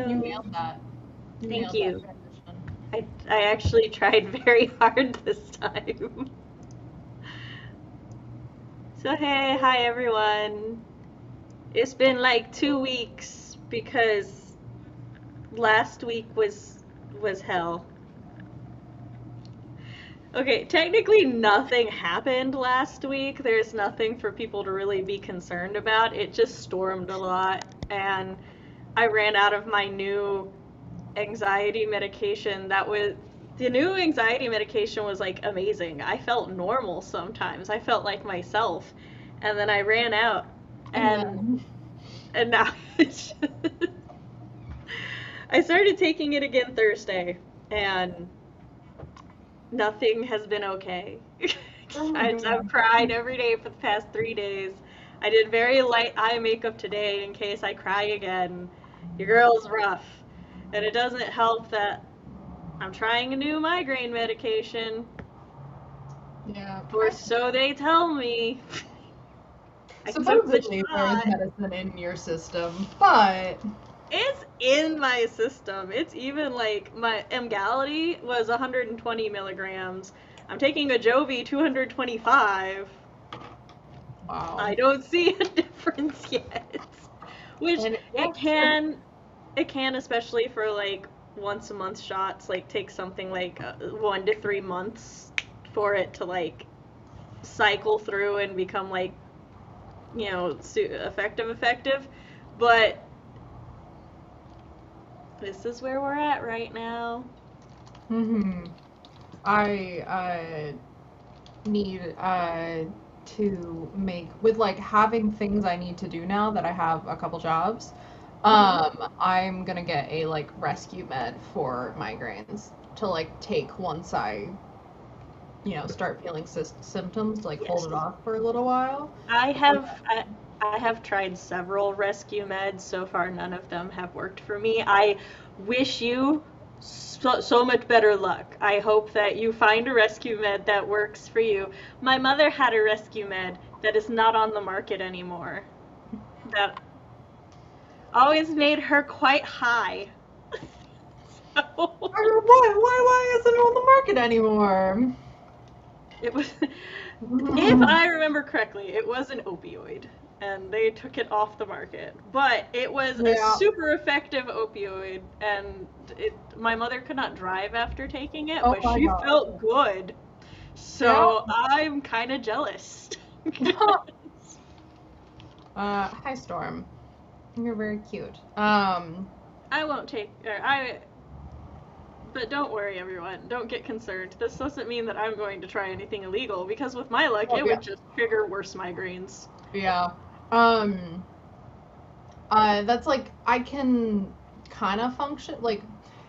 You Hello. nailed that. You Thank nailed that you. transition. I actually tried very hard this time. So hey, hi everyone. It's been like 2 weeks because last week was hell. Okay, technically nothing happened last week. There's nothing for people to really be concerned about. It just stormed a lot and I ran out of my new anxiety medication that was the new anxiety medication was like amazing. I felt normal sometimes. I felt like myself. And then I ran out And and then, now it's I started taking it again Thursday and nothing has been okay. oh my I've god. cried every day for the past 3 days. I did very light eye makeup today in case I cry again. Your girl's rough. And it doesn't help that I'm trying a new migraine medication, Yeah. or so they tell me. I took the Supposedly there is shot. medicine in your system, but It's in my system. It's even like my Emgality was 120 milligrams. I'm taking a Jovi 225. wow. I don't see a difference yet. Which And it yes, can, it can, especially for like once a month shots, like take something like 1 to 3 months for it to like cycle through and become like effective, but this is where we're at right now. hmm I need to make with like having things I need to do now that I have a couple jobs. Hmm. I'm gonna get a like rescue med for migraines to like take once I, start feeling symptoms to like hold Yes. it off for a little while. I And have I, I have tried several rescue meds. So far, none of them have worked for me. I wish you so much better luck. I hope that you find a rescue med that works for you. My mother had a rescue med that is not on the market anymore. That always made her quite high. So why isn't it on the market anymore? it was, if I remember correctly, it was an opioid, and they took it off the market. But it was a Yeah. super effective opioid, and my mother could not drive after taking it, Oh but my she god. felt good. Yeah. So I'm kind of jealous. Hi Storm. You're very cute. I won't take, or I, but don't worry, everyone. Don't get concerned. This doesn't mean that I'm going to try anything illegal, because with my luck, Oh it yeah. would just trigger worse migraines. Yeah. Um, that's like I can kind of function like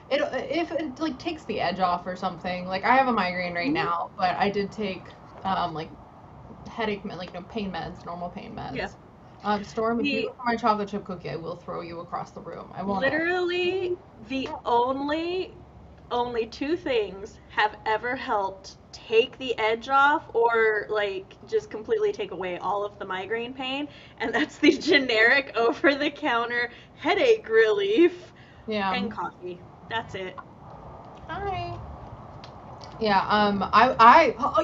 it if it like takes the edge off or something. Like I have a migraine right Mhm. now, but I did take like headache med, like pain meds, normal pain Yeah. meds. Storm, if you The go for my chocolate chip cookie, I will throw you across the room. I won't actually. Literally, the only two things have ever helped take the edge off or like just completely take away all of the migraine pain, and that's the generic over the counter headache relief Yeah. and coffee. That's it. Hi. Yeah.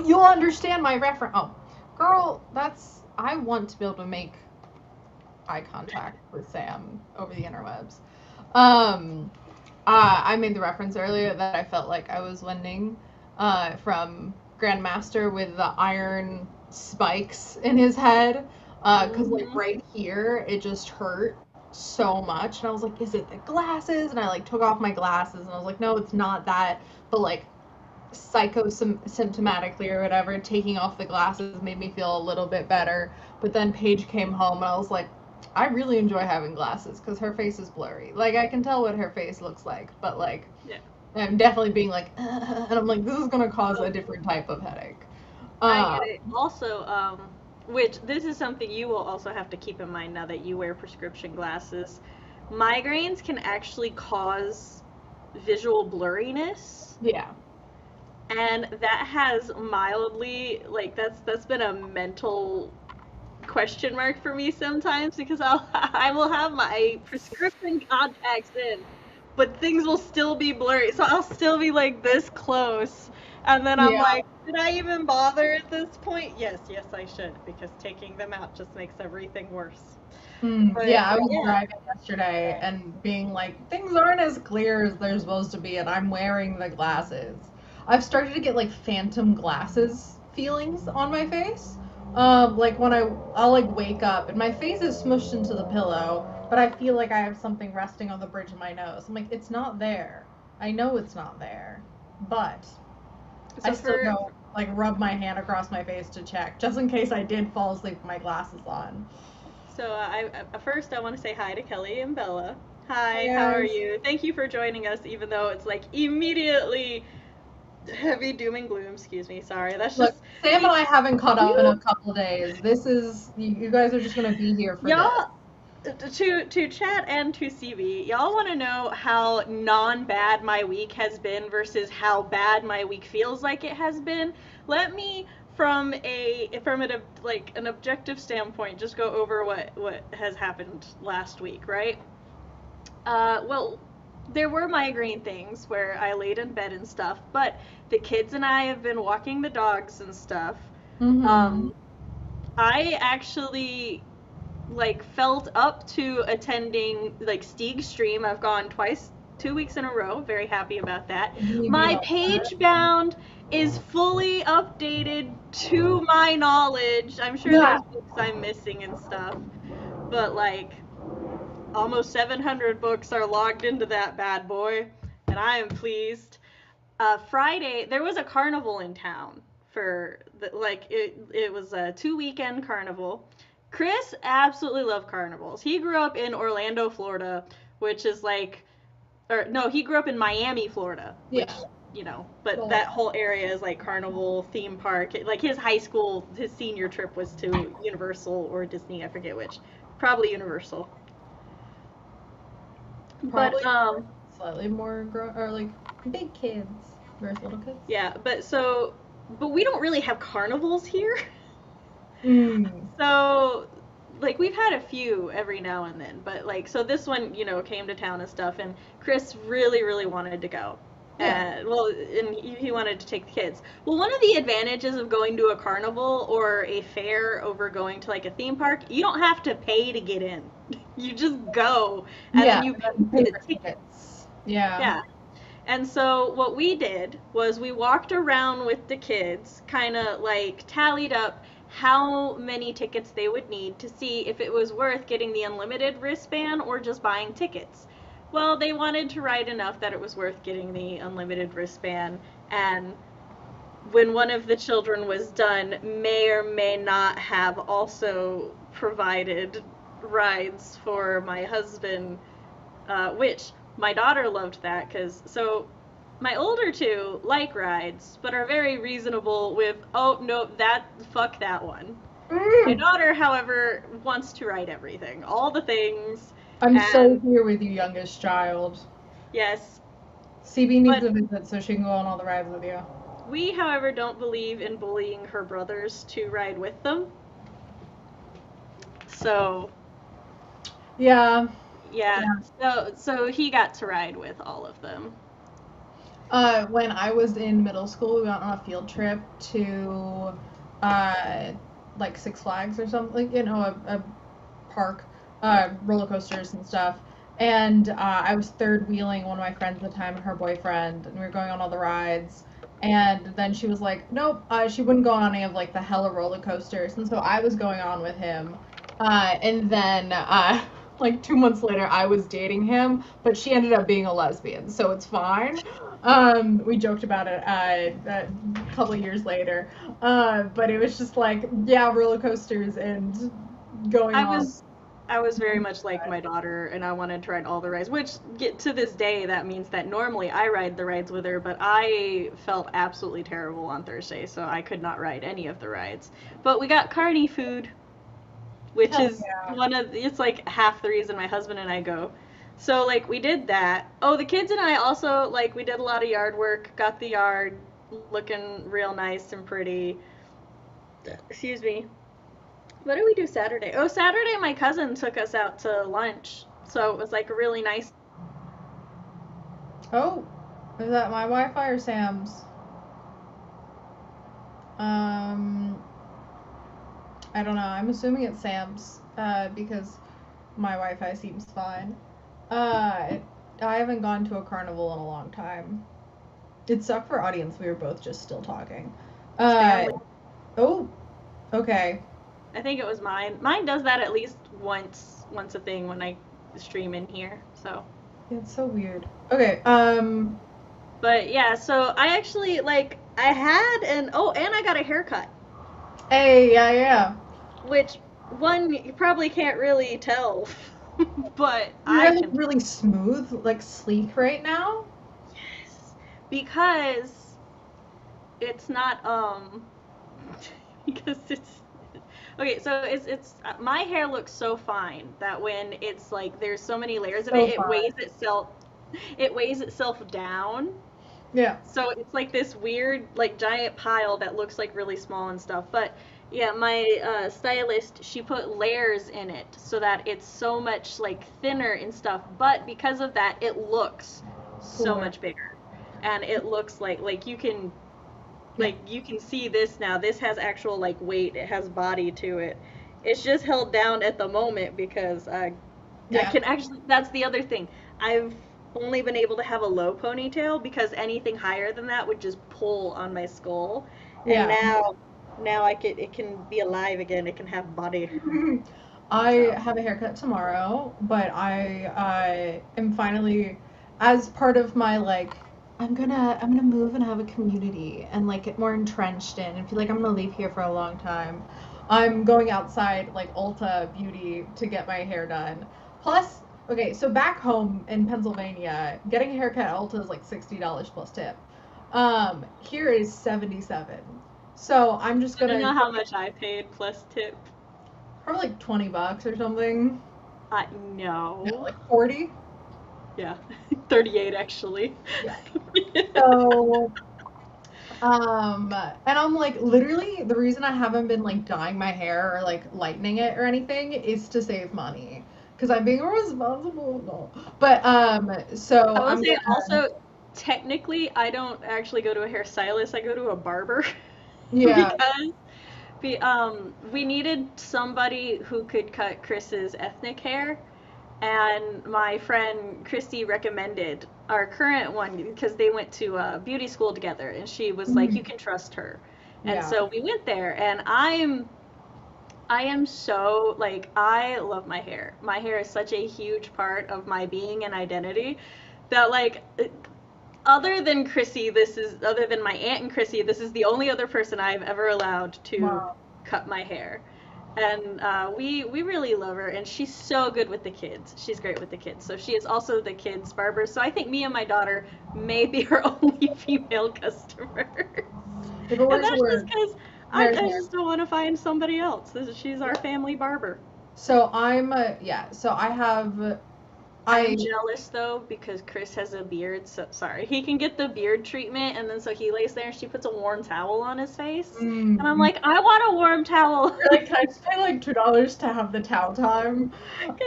You'll understand my reference. Oh, girl, that's I want to be able to make eye contact with Sam over the interwebs. Um, I made the reference earlier that I felt like I was Wending from Grandmaster with the iron spikes in his head. Because, like, Hmm. right here, it just hurt so much. And I was like, is it the glasses? And I, like, took off my glasses and I was like, no, it's not that. But, like, psychosymptomatically or whatever, taking off the glasses made me feel a little bit better. But then Paige came home and I was like, I really enjoy having glasses because her face is blurry. Like I can tell what her face looks like, but like Yeah. I'm definitely being like, and I'm like, this is gonna cause a Oh, different type of headache. I get Um, it. Also, which this is something you will also have to keep in mind now that you wear prescription glasses. Migraines can actually cause visual blurriness, yeah, and that has mildly, like, that's been a mental question mark for me sometimes because I will have my prescription contacts in, but things will still be blurry. So I'll still be like this close. And then I'm Yeah. like, did I even bother at this point? Yes, I should, because taking them out just makes everything worse. Yeah, I But was yeah. driving yesterday and being like, things aren't as clear as they're supposed to be, and I'm wearing the glasses. I've started to get like phantom glasses feelings on my face. Like when I'll like wake up and my face is smushed into the pillow, but I feel like I have something resting on the bridge of my nose. I'm like, it's not there. I know it's not there, but I So still for go like rub my hand across my face to check, just in case I did fall asleep with my glasses on. So first I want to say hi to Kelly and Bella. Hey Hi, how are guys. you? Thank you for joining us, even though it's like immediately heavy doom and gloom. Excuse me, sorry. That's Look, just Sam and I haven't caught up in a you, couple of days. This is you guys are just gonna be here for this. y'all. To chat and to CV, y'all want to know how non-bad my week has been versus how bad my week feels like it has been? Let me, like an objective standpoint, just go over what has happened last week, right? Well, there were migraine things where I laid in bed and stuff, but the kids and I have been walking the dogs and stuff. Mm-hmm. Um, I actually like felt up to attending like Stieg's stream. I've gone twice, 2 weeks in a row. Very happy about that. You beat My all that. page bound is fully updated to my knowledge. I'm sure Yeah. there's books I'm missing and stuff, but like almost 700 books are logged into that bad boy, and I am pleased. Friday, there was a carnival in town for it was a 2 weekend carnival. Chris absolutely loved carnivals. He grew up in Orlando, Florida, which is like, or no, he grew up in Miami, Florida, which, Yeah. but Well, that whole area is like carnival theme park. Like his high school, his senior trip was to Universal or Disney, I forget which. Probably Universal. But probably slightly more grown or like big kids versus little kids. yeah, but we don't really have carnivals here. Mm. So, like, we've had a few every now and then, but like, so this one, came to town and stuff, and Chris really, really wanted to go. Yeah. And he wanted to take the kids. Well, one of the advantages of going to a carnival or a fair over going to like a theme park, you don't have to pay to get in. You just go, and then Yeah. you And pay then for the paper ticket. tickets. Yeah. Yeah. And so what we did was we walked around with the kids, kind of like tallied up how many tickets they would need to see if it was worth getting the unlimited wristband or just buying tickets. Well, they wanted to ride enough that it was worth getting the unlimited wristband, and when one of the children was done, may or may not have also provided rides for my husband, which my daughter loved that because so my older two like rides but are very reasonable with, oh no, that fuck that one. My Mm. daughter, however, wants to ride everything, all the things, I'm so and here with you, youngest child. yes, CB needs but a visit so she can go on all the rides with you. we, however, don't believe in bullying her brothers to ride with them. So Yeah. yeah, Yeah. so he got to ride with all of them. When I was in middle school, we went on a field trip to, uh, like Six Flags or something, a park, roller coasters and stuff. And I was third wheeling one of my friends at the time and her boyfriend, and we were going on all the rides. And then she was like, nope, she wouldn't go on any of like the hella roller coasters. And so I was going on with him. And then like 2 months later, I was dating him, but she ended up being a lesbian, so it's fine. We joked about it a couple of years later, but it was just like, yeah, roller coasters and going I on. was I was very much like my daughter, and I wanted to ride all the rides, which get to this day that means that normally I ride the rides with her, but I felt absolutely terrible on Thursday, so I could not ride any of the rides. But we got carny food, which Hell is yeah. it's like half the reason my husband and I go. So like we did that. Oh, the kids and I also like we did a lot of yard work, got the yard looking real nice and pretty. Excuse me. What did we do Saturday? Oh, Saturday my cousin took us out to lunch. So it was like a really nice. Oh, is that my Wi-Fi or Sam's? I don't know. I'm assuming it's Sam's because my Wi-Fi seems fine. I haven't gone to a carnival in a long time. It sucked for audience. We were both just still talking. Stanley. Oh, okay. I think it was mine. Mine does that at least once a thing when I stream in here. So. It's so weird. Okay. But yeah, so I actually like I had and I got a haircut. Hey, yeah. Which one you probably can't really tell, but Your I hair can. looks really smooth, like sleek right now. Yes, because it's not because it's okay. So it's my hair looks so fine that when it's like there's so many layers of So it, it fine. weighs itself down. Yeah. So it's like this weird, like giant pile that looks like really small and stuff. But yeah, my stylist, she put layers in it so that it's so much like thinner and stuff. But because of that, it looks so Cooler. much bigger, and it looks like you can Yeah. you can see this now. This has actual like weight. It has body to it. It's just held down at the moment because I Yeah. can actually. That's the other thing. I've only been able to have a low ponytail because anything higher than that would just pull on my skull. And Yeah. now it can be alive again. It can have body. I So have a haircut tomorrow, but I am finally, as part of my like, I'm gonna move and have a community and like get more entrenched in and feel like I'm gonna leave here for a long time. I'm going outside like Ulta Beauty to get my hair done. Plus, okay, so back home in Pennsylvania, getting a haircut at Ulta is like $60 plus tip. Here is 77. So I'm just I don't gonna know how much I paid plus tip. probably like $20 or something. No. No, like 40. Yeah, 38 actually. Yeah. So, and I'm like, literally, the reason I haven't been like dyeing my hair or like lightening it or anything is to save money. Because I'm being a responsible adult. But, so I will I'm say gonna, also, technically, I don't actually go to a hairstylist. I go to a barber yeah. because we needed somebody who could cut Chris's ethnic hair, and my friend Christy recommended our current one because they went to beauty school together, and she was like, "You Mhm. can trust her," and Yeah. so we went there, and I am so like I love my hair. My hair is such a huge part of my being and identity that like other than my aunt and Chrissy, this is the only other person I've ever allowed to Wow. cut my hair. And we really love her, and she's so good with the kids. She's great with the kids. So she is also the kids' barber. So I think me and my daughter may be her only female customer. If it And works, it that's just works. because Hair's I hair. just don't want to find somebody else. She's our family barber. So yeah, so I have, I'm I, jealous though because Chris has a beard. So sorry, he can get the beard treatment, and then so he lays there and she puts a warm towel on his face, and I'm mm, like, I want a warm towel. you're like, can I just pay like $2 to have the towel time?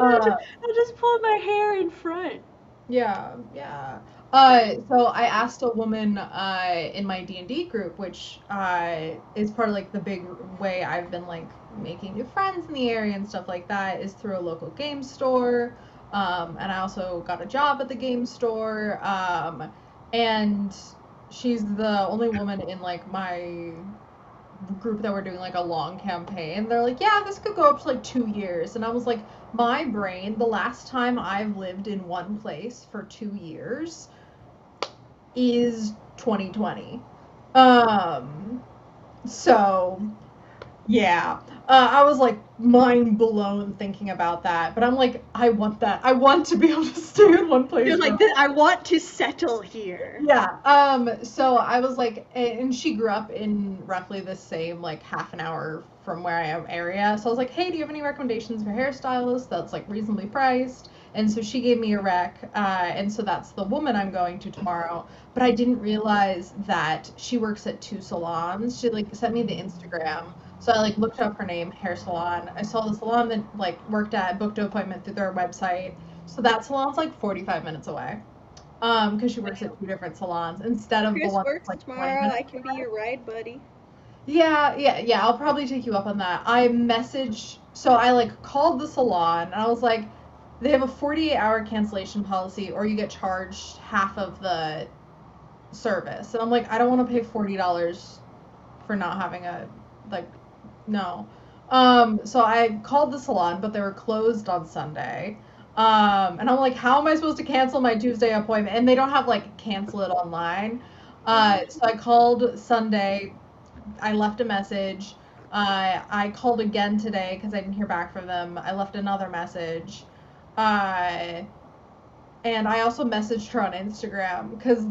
Uh, I just pull my hair in front. Yeah, yeah. So So I asked a woman in my D&D group, which is part of like the big way I've been like making new friends in the area and stuff like that is through a local game store. And I also got a job at the game store. And she's the only woman in like my group that were doing like a long campaign. They're like, yeah, this could go up to like 2 years. And I was like, my brain, the last time I've lived in one place for 2 years is 2020. So yeah. I was like mind blown thinking about that. But I'm like, I want that. I want to be able to stay in one place. you're like, I want to settle here. Yeah. So I was like, and she grew up in roughly the same, like half an hour from where I am area. So I was like, hey, do you have any recommendations for hairstylists that's like reasonably priced? And so she gave me a rec. And so that's the woman I'm going to tomorrow. But I didn't realize that she works at two salons. She like sent me the Instagram. So I like looked up her name, hair salon. I saw the salon that like worked at, booked an appointment through their website. So that salon's like 45 minutes away. Because she works at two different salons instead of the Chris one that's works like 20 tomorrow. minutes I can be away. your ride buddy. Yeah. I'll probably take you up on that. I messaged, so I like called the salon and I was like, they have a 48-hour cancellation policy, or you get charged half of the service. And I'm like, I don't want to pay $40 for not having a, like, no. So I called the salon, but they were closed on Sunday. And I'm like, how am I supposed to cancel my Tuesday appointment? And they don't have like cancel it online. So I called Sunday. I left a message. I called again today because I didn't hear back from them. I left another message. Uh, and I also messaged her on Instagram because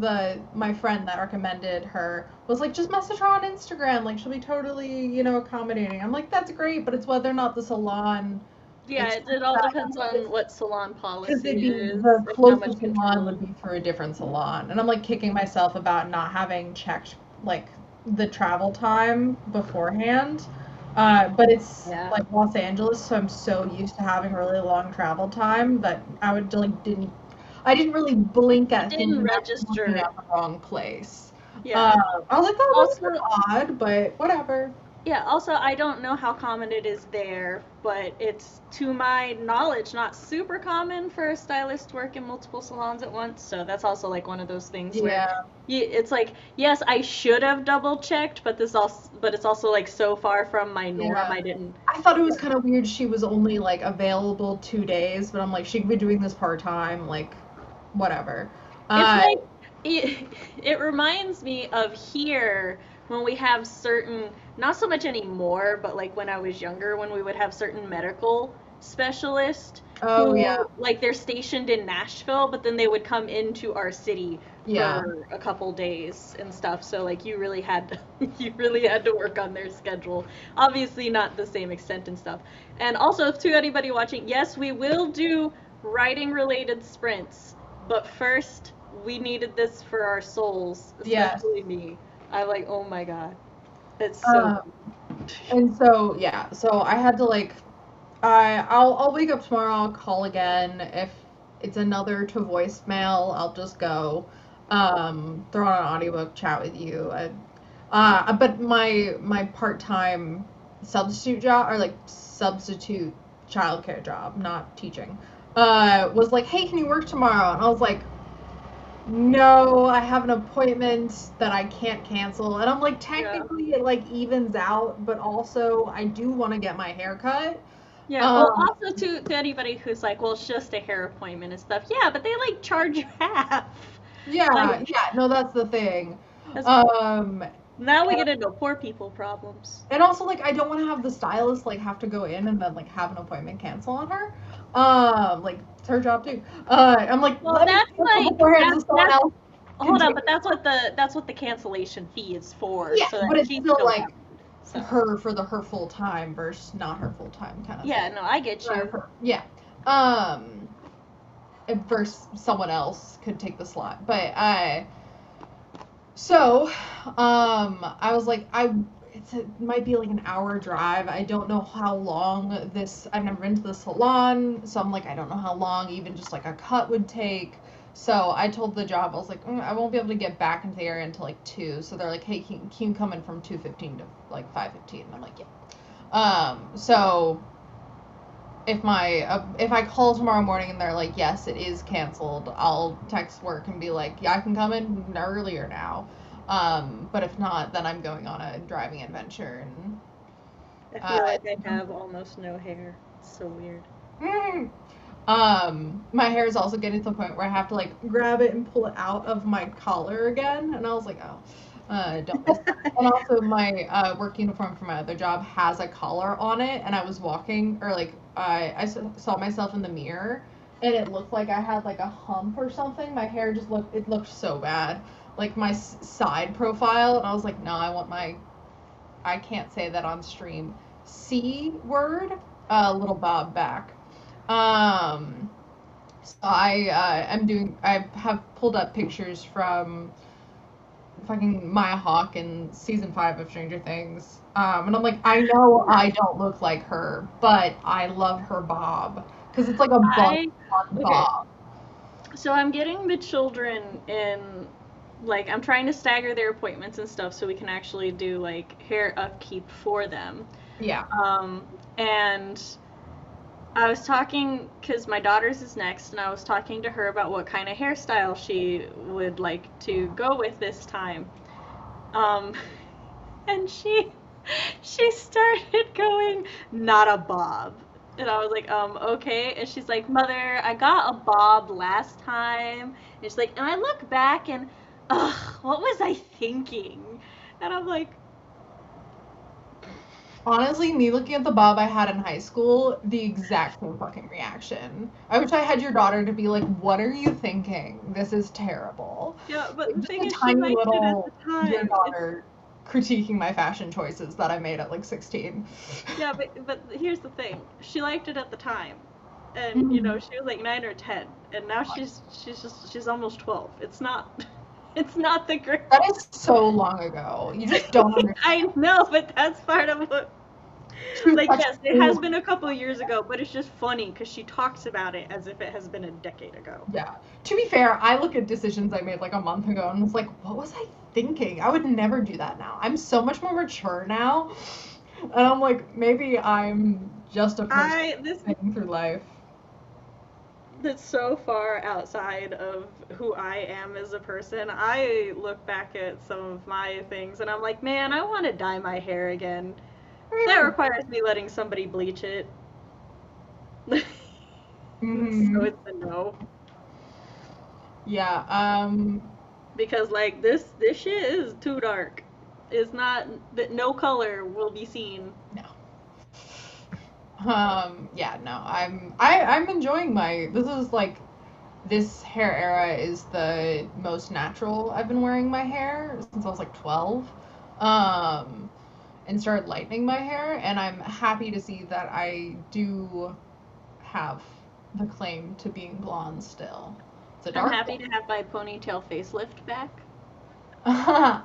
my friend that recommended her was like, just message her on Instagram. Like, she'll be totally, accommodating. I'm like, that's great, but it's whether or not the salon Yeah, accepts it all that. depends on what salon Because policy it'd be is the and how much closest salon control. would be for a different salon. And I'm like kicking myself about not having checked like the travel time beforehand. But it's Yeah. like Los Angeles, so I'm so used to having really long travel time that I didn't really blink It at didn't thinking I was looking register. at the wrong place. Yeah. I was like, oh, that's Also, odd, but whatever. yeah, also, I don't know how common it is there, but it's, to my knowledge, not super common for a stylist to work in multiple salons at once. So that's also like one of those things where Yeah. it's like, yes, I should have double checked, but it's also like so far from my norm, Yeah. I didn't. I thought it was kind of weird she was only like available 2 days, but I'm like, she could be doing this part time, like, whatever. It's Uh, like it reminds me of here when we have certain, not so much anymore, but like when I was younger, when we would have certain medical specialists oh, yeah. who like they're stationed in Nashville, but then they would come into our city Yeah. for a couple days and stuff. So like you really had to, you really had to work on their schedule. Obviously not the same extent and stuff. And also to anybody watching, yes, we will do writing related sprints, but first we needed this for our souls, Yes. especially me. I'm like, oh my god, it's so. Um, and so, yeah, so I had to like, I'll wake up tomorrow, I'll call again. If it's another to voicemail, I'll just go, throw on an audiobook, chat with you. But my part-time substitute job, or like substitute childcare job, not teaching, was like, hey, can you work tomorrow? And I was like, no, I have an appointment that I can't cancel. And I'm like, Yeah. technically it like evens out, but also I do want to get my hair cut. Yeah, well, Um, also to anybody who's like, well, it's just a hair appointment and stuff. Yeah, but they like charge you half. Like, yeah, no, that's the thing. that's, Um, now we get into poor people problems. And also, like, I don't want to have the stylist like have to go in and then like have an appointment cancel on her. Like it's her job too. I'm like, Well, let me that's cancel like beforehand so someone that's else can hold on, take but it. that's what the cancellation fee is for, Yeah, so that but it's she's still still like covered. So her for her full time versus not her full time kind of yeah, thing. no, I get Or you. yeah. Um, versus someone else could take the slot, but so, I was like, it might be like an hour drive. I don't know how long I've never been to the salon, so I'm like, I don't know how long even just like a cut would take. So I told the job, I was like, I won't be able to get back into the area until like 2. So they're like, hey, can you come in from 2:15 to like 5:15? And I'm like, yeah. So if I call tomorrow morning and they're like, yes, it is canceled, I'll text work and be like, yeah, I can come in earlier now. But if not, then I'm going on a driving adventure and I uh, feel like I have almost no hair. It's so weird. my hair is also getting to the point where I have to like grab it and pull it out of my collar again, and I was like, oh, don't miss that. And also, my work uniform for my other job has a collar on it, and I was walking, or like saw myself in the mirror, and it looked like I had like a hump or something. My hair just looked so bad, like my side profile, and I was like, no, I can't say that on stream. C word, little bob back. Um, so I have pulled up pictures from fucking Maya Hawke in season 5 of Stranger Things. And I'm like, I know I don't look like her, but I love her bob because it's like a bun Okay, bob. so I'm getting the children in, like, I'm trying to stagger their appointments and stuff so we can actually do, like, hair upkeep for them. Yeah. And I was talking, because my daughter's is next, and I was talking to her about what kind of hairstyle she would like to go with this time. Um, and she started going, not a bob. And I was like, okay. And she's like, Mother, I got a bob last time. And she's like, and I look back and, ugh, what was I thinking? And I'm like, Honestly, me looking at the bob I had in high school, the exact same fucking reaction. I wish I had your daughter to be like, "What are you thinking? This is terrible." yeah, but Like, the just thing a is, she tiny liked it at the little dear time. daughter critiquing my fashion choices that I made at like 16. Yeah, but here's the thing. She liked it at the time. And Mhm. she was like 9 or 10, and now she's almost 12. It's not it's not the great. That is so long ago. You just don't I understand. know, but that's part of what, She was like, such yes, it has a been a couple years ago, but it's just funny cuz she talks about it as if it has been a decade ago. yeah. To be fair, I look at decisions I made like a month ago and was like, what was I thinking? I would never do that now. I'm so much more mature now. And I'm like, maybe I'm just a person I this getting through life. That's so far outside of who I am as a person. I look back at some of my things and I'm like, man, I want to dye my hair again. That requires me letting somebody bleach it. So Hmm. it's a no. Yeah. Because like this shit is too dark. It's not that no color will be seen. No. Yeah, no. I'm enjoying my this is like this hair era is the most natural I've been wearing my hair since I was like 12. Um and started lightening my hair and I'm happy to see that I do have the claim to being blonde still. It's a I'm dark happy to have my ponytail facelift back. one.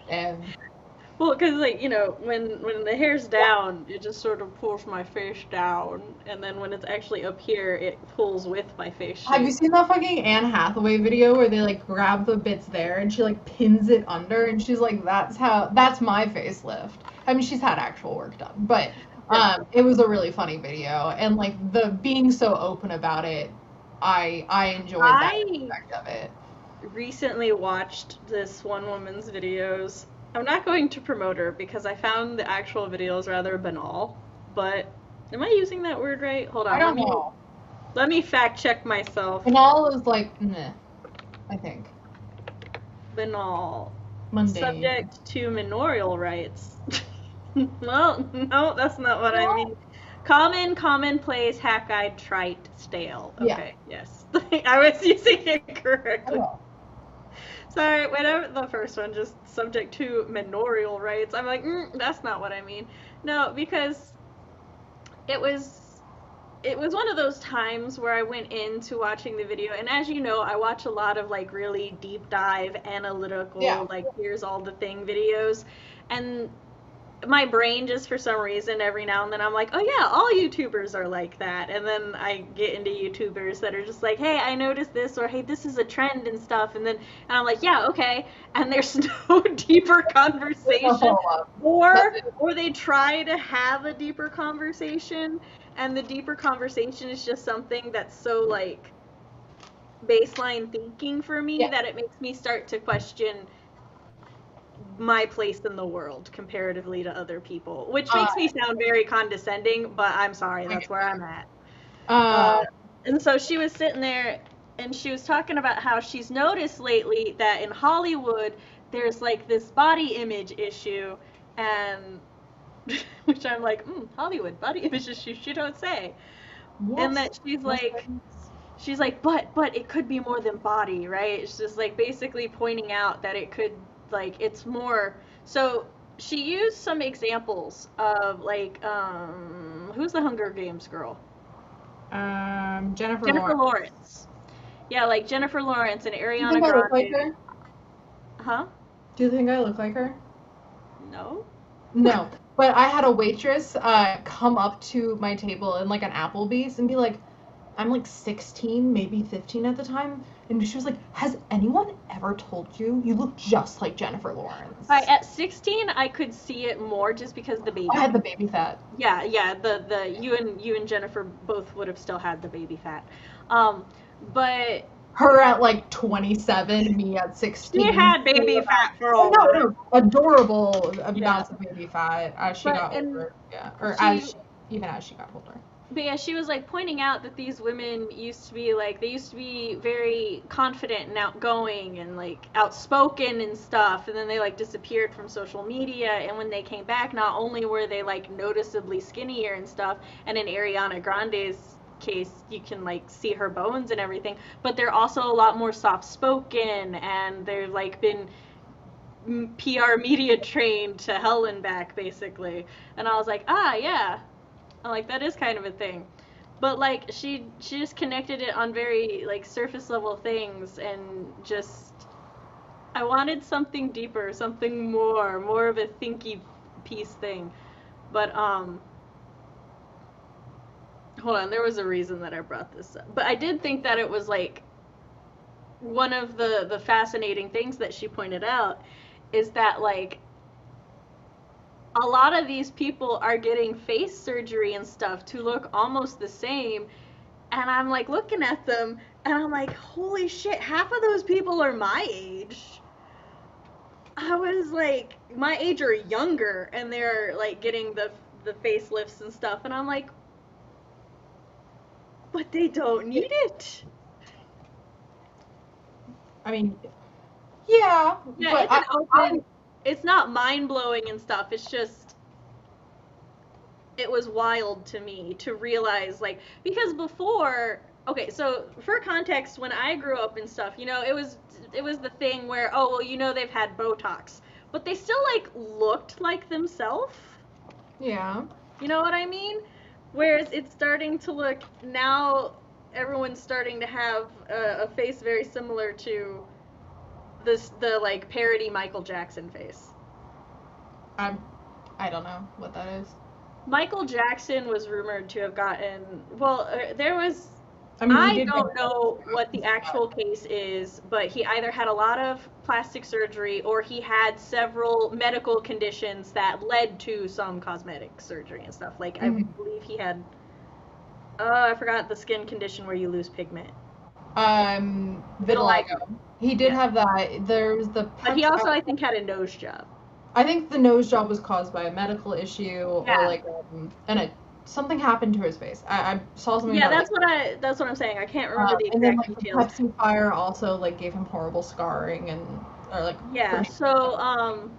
And Well, because like when the hair's down, it just sort of pulls my face down, and then when it's actually up here, it pulls with my face have you shape. seen that fucking Anne Hathaway video where they like grab the bits there and she like pins it under and she's like, that's my facelift. I mean, she's had actual work done, but Yeah. it was a really funny video and like the being so open about it, I enjoyed that I aspect of it. recently watched this one woman's videos. I'm not going to promote her because I found the actual videos rather banal. But am I using that word right? Hold I on, don't know. let me fact check myself. Banal is like, meh, I think. Banal. Mundane. Subject to manorial rights. Well, no, that's not what I Well, mean. Common, commonplace, hack-eyed, trite, stale. yeah. Okay, yes. I was using it I correctly. will. Sorry, whatever the first one, just subject to manorial rights. I'm like, that's not what I mean. No, because it was it was one of those times where I went into watching the video, and as you know, I watch a lot of like really deep dive, Yeah. analytical, like here's all the thing videos, and my brain just for some reason every now and then I'm like, oh yeah, all YouTubers are like that, and then I get into YouTubers that are just like, hey, I noticed this, or hey, this is a trend and stuff, and I'm like, yeah, okay, and there's no deeper There's a conversation, whole lot. That's or it. they try to have a deeper conversation, and the deeper conversation is just something that's so like baseline thinking for me Yeah. that it makes me start to question my place in the world comparatively to other people, which Uh, makes me sound very condescending, but I'm sorry, I get that's where that. I'm at. Uh, Um, and so she was sitting there and she was talking about how she's noticed lately that in Hollywood there's like this body image issue, and which I'm like, Hollywood body image issue, she don't say. And yes. that Yes, there is. she's like, but it could be more than body, right? It's just like basically pointing out that it could, like, it's more. So she used some examples of like who's the Hunger Games girl? Jennifer Jennifer Lawrence. Lawrence. Yeah, like Jennifer Lawrence and You Ariana think I look like Grande. her? Huh? Do you think I look like her? No. No. But I had a waitress come up to my table in like an Applebee's and be like, I'm like 16, maybe 15 at the time. And she was like, has anyone ever told you you look just like Jennifer Lawrence? At 16, I could see it more just because the baby. I had the baby fat. Yeah. The you and Jennifer both would have still had the baby fat. But Her at like 27, me at 16. she had baby fat for a while. No, adorable amounts of baby fat as she got older. Yeah, or even as she got older. But yeah, she was like pointing out that these women used to be like, they used to be very confident and outgoing and like outspoken and stuff, and then they like disappeared from social media, and when they came back, not only were they like noticeably skinnier and stuff, and in Ariana Grande's case you can like see her bones and everything, but they're also a lot more soft spoken, and they've like been PR media trained to hell and back basically. And I was like, yeah, I'm like, that is kind of a thing. But like she just connected it on very like surface level things, and just I wanted something deeper, something more of a thinky piece thing. But hold on, there was a reason that I brought this up. But I did think that it was like one of the fascinating things that she pointed out is that like a lot of these people are getting face surgery and stuff to look almost the same, and I'm like looking at them and I'm like, holy shit, half of those people are my age. I was like, my age or younger, and they're like getting the facelifts and stuff, and I'm like, but they don't need it. I mean, yeah, but it's not mind-blowing and stuff, it's just, it was wild to me to realize, like, because before, okay, so for context, when I grew up and stuff, you know, it was the thing where, oh, well, you know, they've had Botox, but they still, like, looked like themselves. Yeah. You know what I mean? Whereas it's starting to look, now everyone's starting to have a face very similar to the like parody Michael Jackson face. I don't know what that is. Michael Jackson was rumored to have gotten, well, there was, I don't know what the actual case is, but he either had a lot of plastic surgery or he had several medical conditions that led to some cosmetic surgery and stuff. Like, I believe he had, I forgot the skin condition where you lose pigment. Vitiligo. He did have that. There was the. But he also, I think, had a nose job. I think the nose job was caused by a medical issue or like, something happened to his face. I saw something. Yeah, that's what I'm saying. I can't remember the exact and then, like, details. The Pepsi fire also like gave him horrible scarring and So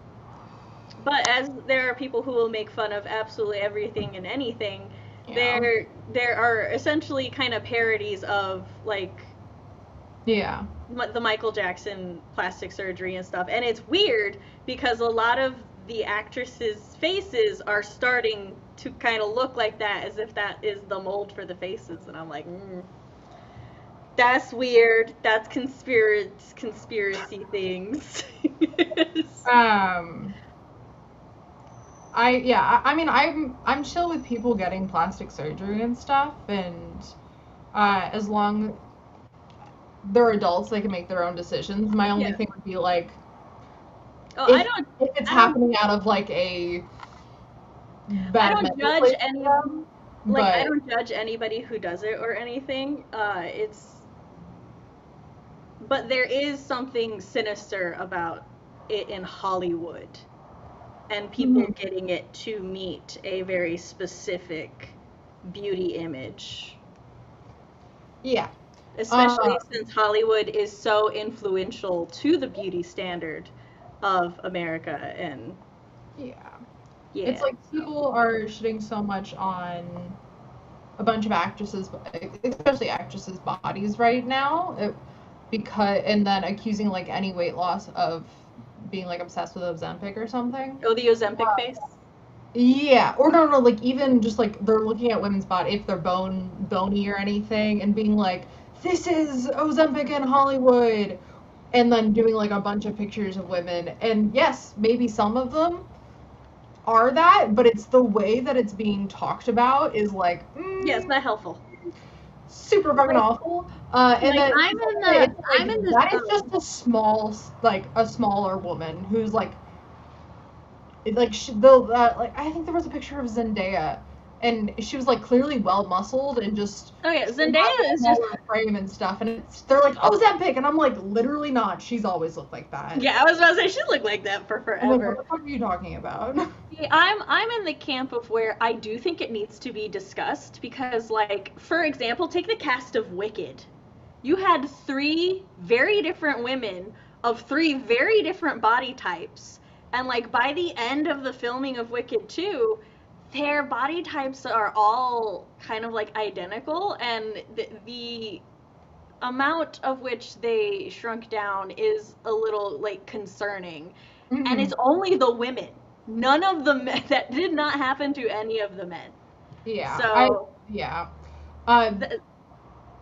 but as there are people who will make fun of absolutely everything and anything, there are essentially kind of parodies of like the Michael Jackson plastic surgery and stuff. And it's weird because a lot of the actresses' faces are starting to kind of look like that, as if that is the mold for the faces. And I'm like, that's weird. That's conspiracy things. I mean, I'm chill with people getting plastic surgery and stuff, and as long they're adults, they can make their own decisions. My only thing would be like, if it's happening out of like a bad I don't judge anyone. Like, I don't judge anybody who does it or anything. But there is something sinister about it in Hollywood, and people getting it to meet a very specific beauty image. Yeah. Especially since Hollywood is so influential to the beauty standard of America, and it's like people are shitting so much on a bunch of actresses, especially actresses' bodies right now, and then accusing like any weight loss of being like obsessed with Ozempic or something. Oh, the Ozempic face? Yeah, or no, like even just like they're looking at women's body, if they're bony or anything, and being like, this is Ozempic in Hollywood, and then doing like a bunch of pictures of women. And yes, maybe some of them are that, but it's the way that it's being talked about is like, Yeah, it's not helpful. super fucking awful. And like, then I'm in the that is just a small, like a smaller woman who's like I think there was a picture of Zendaya, and she was like clearly well muscled and just oh yeah, Zendaya is just frame and stuff, and they're like, oh, Zempic, and I'm like, literally not. She's always looked like that. Yeah, I was about to say she looked like that for forever. Like, what the fuck are you talking about? See, I'm in the camp of where I do think it needs to be discussed because, like, for example, take the cast of Wicked. You had 3 very different women of 3 very different body types, and like by the end of the filming of Wicked 2, their body types are all kind of like identical, and the amount of which they shrunk down is a little like concerning. Mm-hmm. And it's only the women. None of the men. That did not happen to any of the men. Yeah. So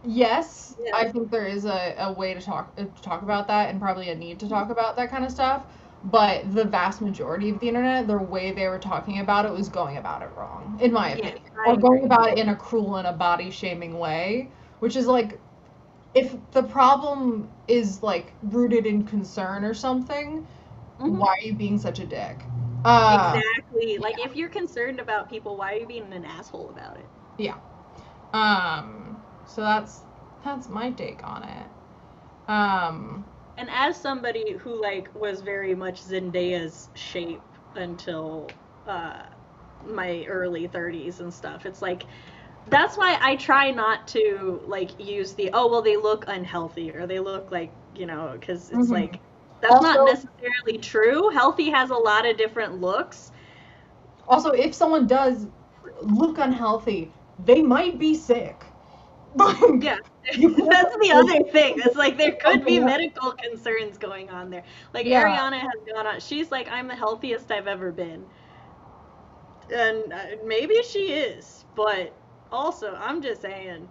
yes, yeah. I think there is a way to talk about that, and probably a need to talk about that kind of stuff. But the vast majority of the internet, the way they were talking about it was going about it wrong, in my opinion. Or going about it in a cruel and a body shaming way, which is like, if the problem is like rooted in concern or something, why are you being such a dick? Exactly. Like, if you're concerned about people, why are you being an asshole about it? Yeah. So that's my take on it. And as somebody who like was very much Zendaya's shape until my early 30s and stuff, it's like, that's why I try not to like use the, oh well, they look unhealthy or they look like, because it's like, that's also not necessarily true. Healthy has a lot of different looks. Also, if someone does look unhealthy, they might be sick. Yeah, that's the other thing. It's like, there could be medical concerns going on there. Like, Ariana has gone on. She's like, I'm the healthiest I've ever been. And maybe she is, but also, I'm just saying,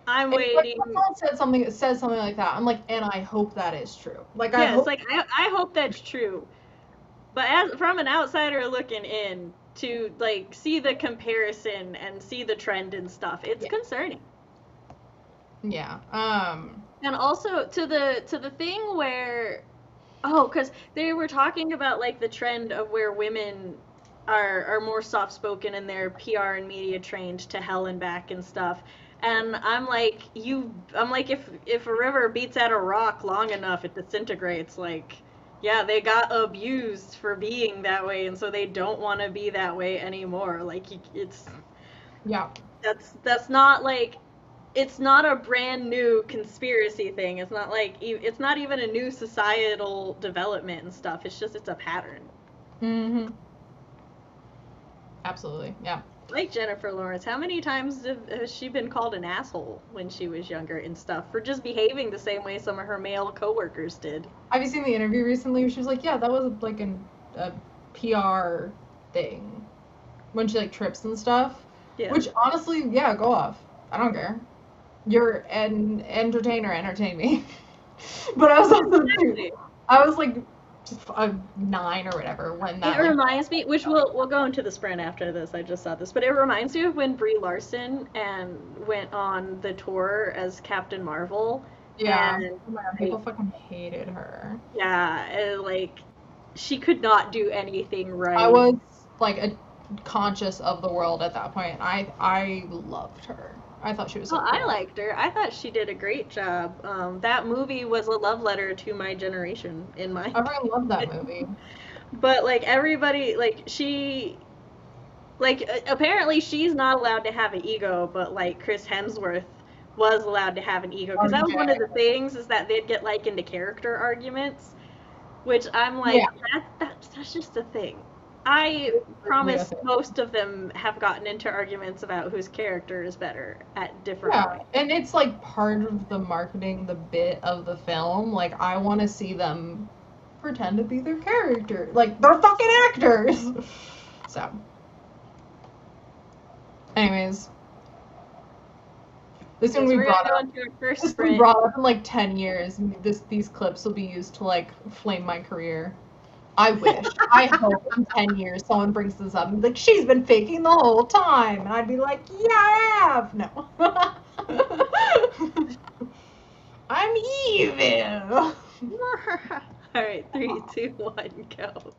I'm waiting. When someone says something like that, I'm like, and I hope that is true. Like, I hope that's true. But from an outsider looking in, to like see the comparison and see the trend and stuff, it's concerning. Yeah. And also to the thing where, because they were talking about like the trend of where women are more soft spoken and they're PR and media trained to hell and back and stuff. And I'm like, if a river beats at a rock long enough, it disintegrates. Like, yeah, they got abused for being that way, and so they don't want to be that way anymore. Like, it's, that's not like, it's not a brand new conspiracy thing. It's not like, it's not even a new societal development and stuff. It's just, it's a pattern. Mm-hmm. Absolutely, yeah. Like Jennifer Lawrence, how many times has she been called an asshole when she was younger and stuff for just behaving the same way some of her male coworkers did? Have you seen the interview recently where she was like, yeah, that was like a PR thing when she like trips and stuff? Yeah. Which honestly, yeah, go off. I don't care. You're an entertainer, entertain me. But I was also I was like a 9 or whatever when that. It reminds me, which we'll go into the sprint after this. I just saw this, but it reminds me of when Brie Larson went on the tour as Captain Marvel. Yeah, and people fucking hated her. Yeah, like she could not do anything right. I was like conscious of the world at that point. I loved her. I thought she was. I liked her. I thought she did a great job. That movie was a love letter to my generation. I really loved that movie. But like everybody, like apparently she's not allowed to have an ego, but like Chris Hemsworth was allowed to have an ego, because that was one of the things, is that they'd get like into character arguments, which I'm like, that's just a thing. I promise most of them have gotten into arguments about whose character is better at different points. And it's like part of the marketing, the bit of the film. Like, I want to see them pretend to be their character. Like, they're fucking actors! So. Anyways. This one Yes, we we're gonna brought go up. into our first This we sprint. brought up in like 10 years. These clips will be used to like flame my career. I wish. I hope in 10 years someone brings this up and be like, she's been faking the whole time. And I'd be like, yeah, I have. No. I'm evil. All right, 3, 2, 1, go.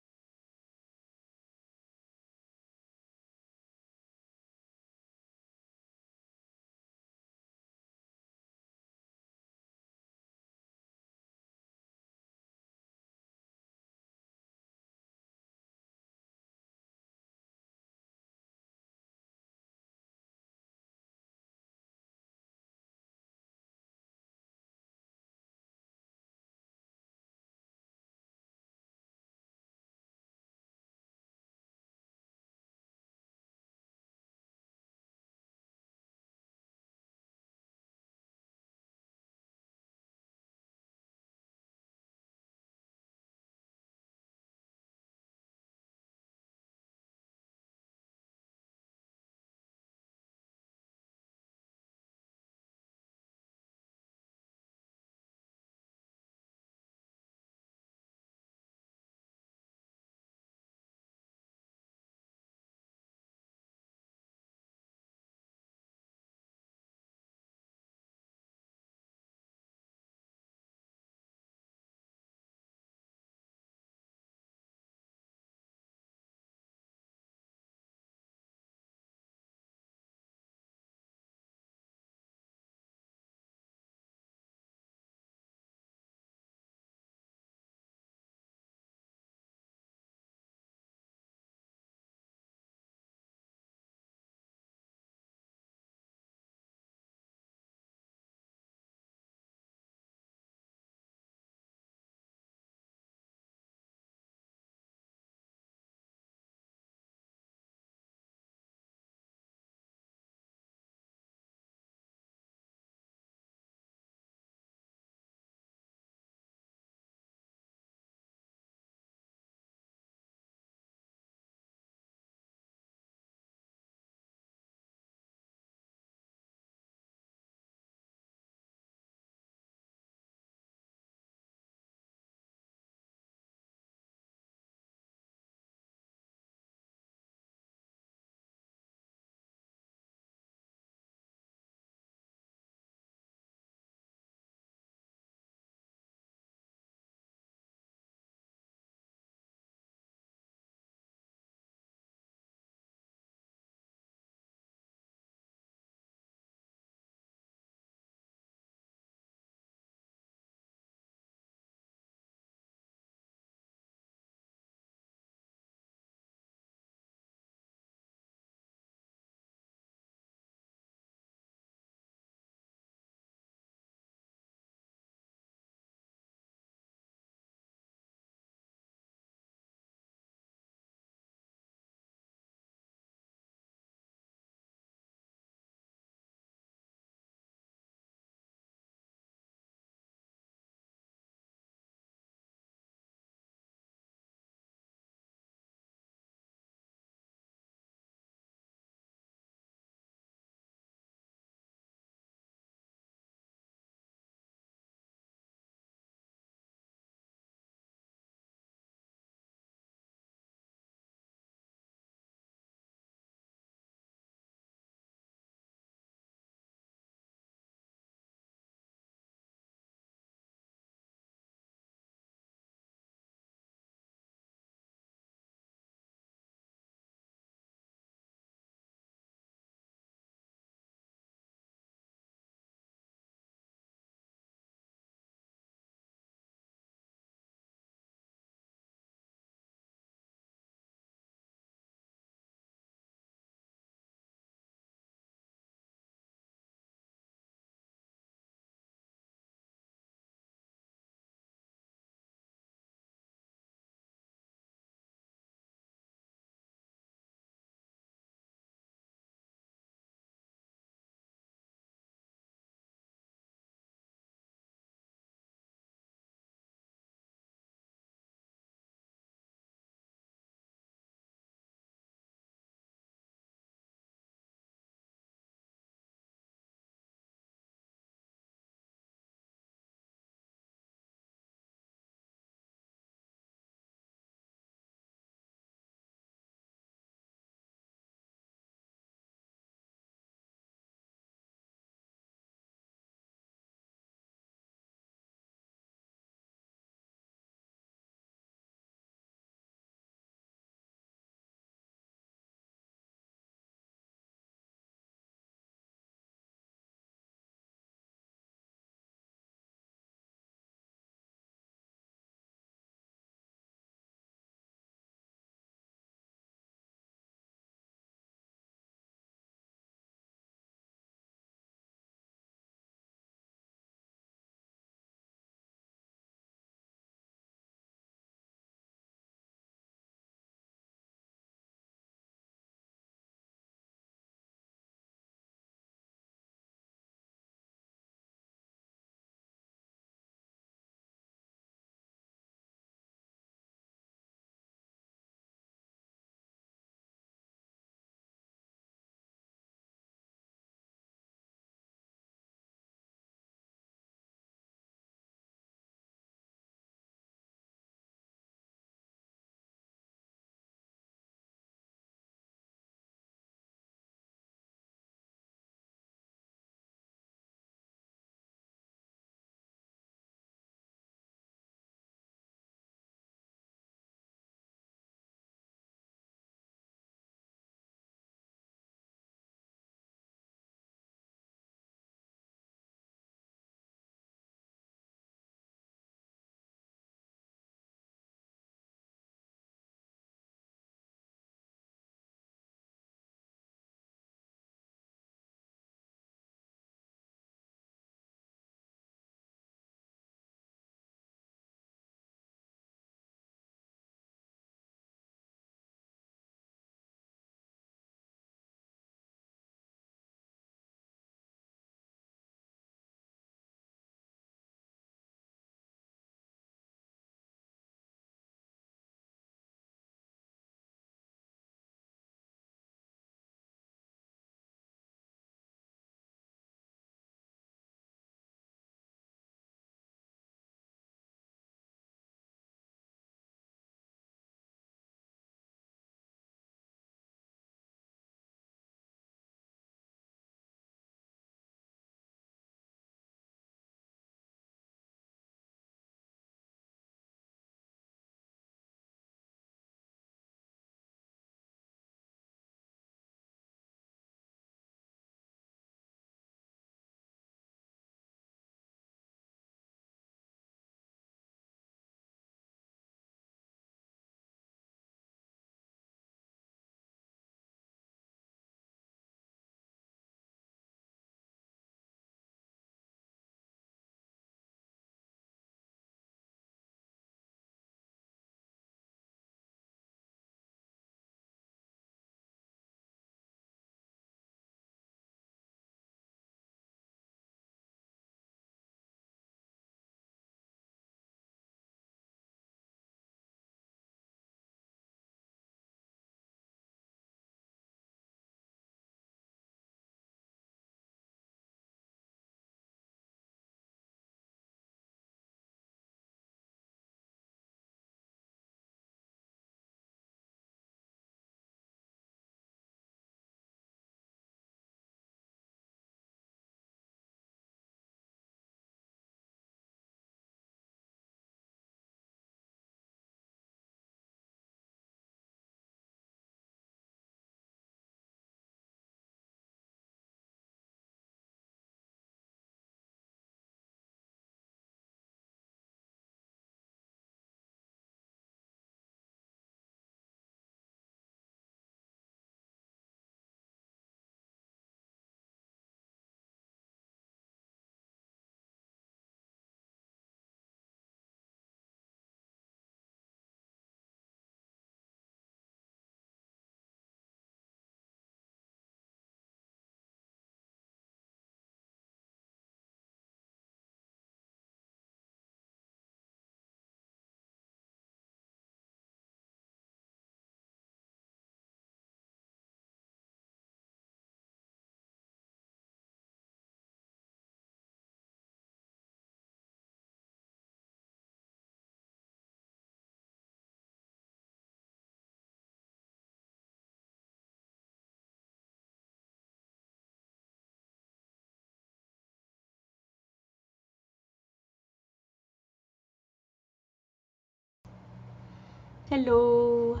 Hello.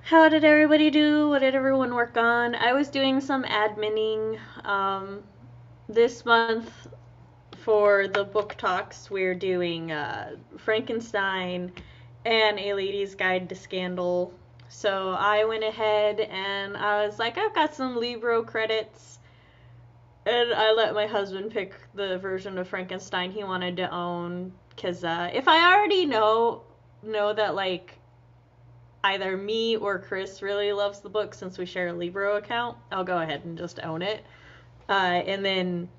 How did everybody do? What did everyone work on? I was doing some adminning this month for the book talks. We're doing Frankenstein and A Lady's Guide to Scandal. So I went ahead and I was like, I've got some Libro credits. And I let my husband pick the version of Frankenstein he wanted to own. Because if I already know that, like, either me or Chris really loves the book since we share a Libro account, I'll go ahead and just own it. And then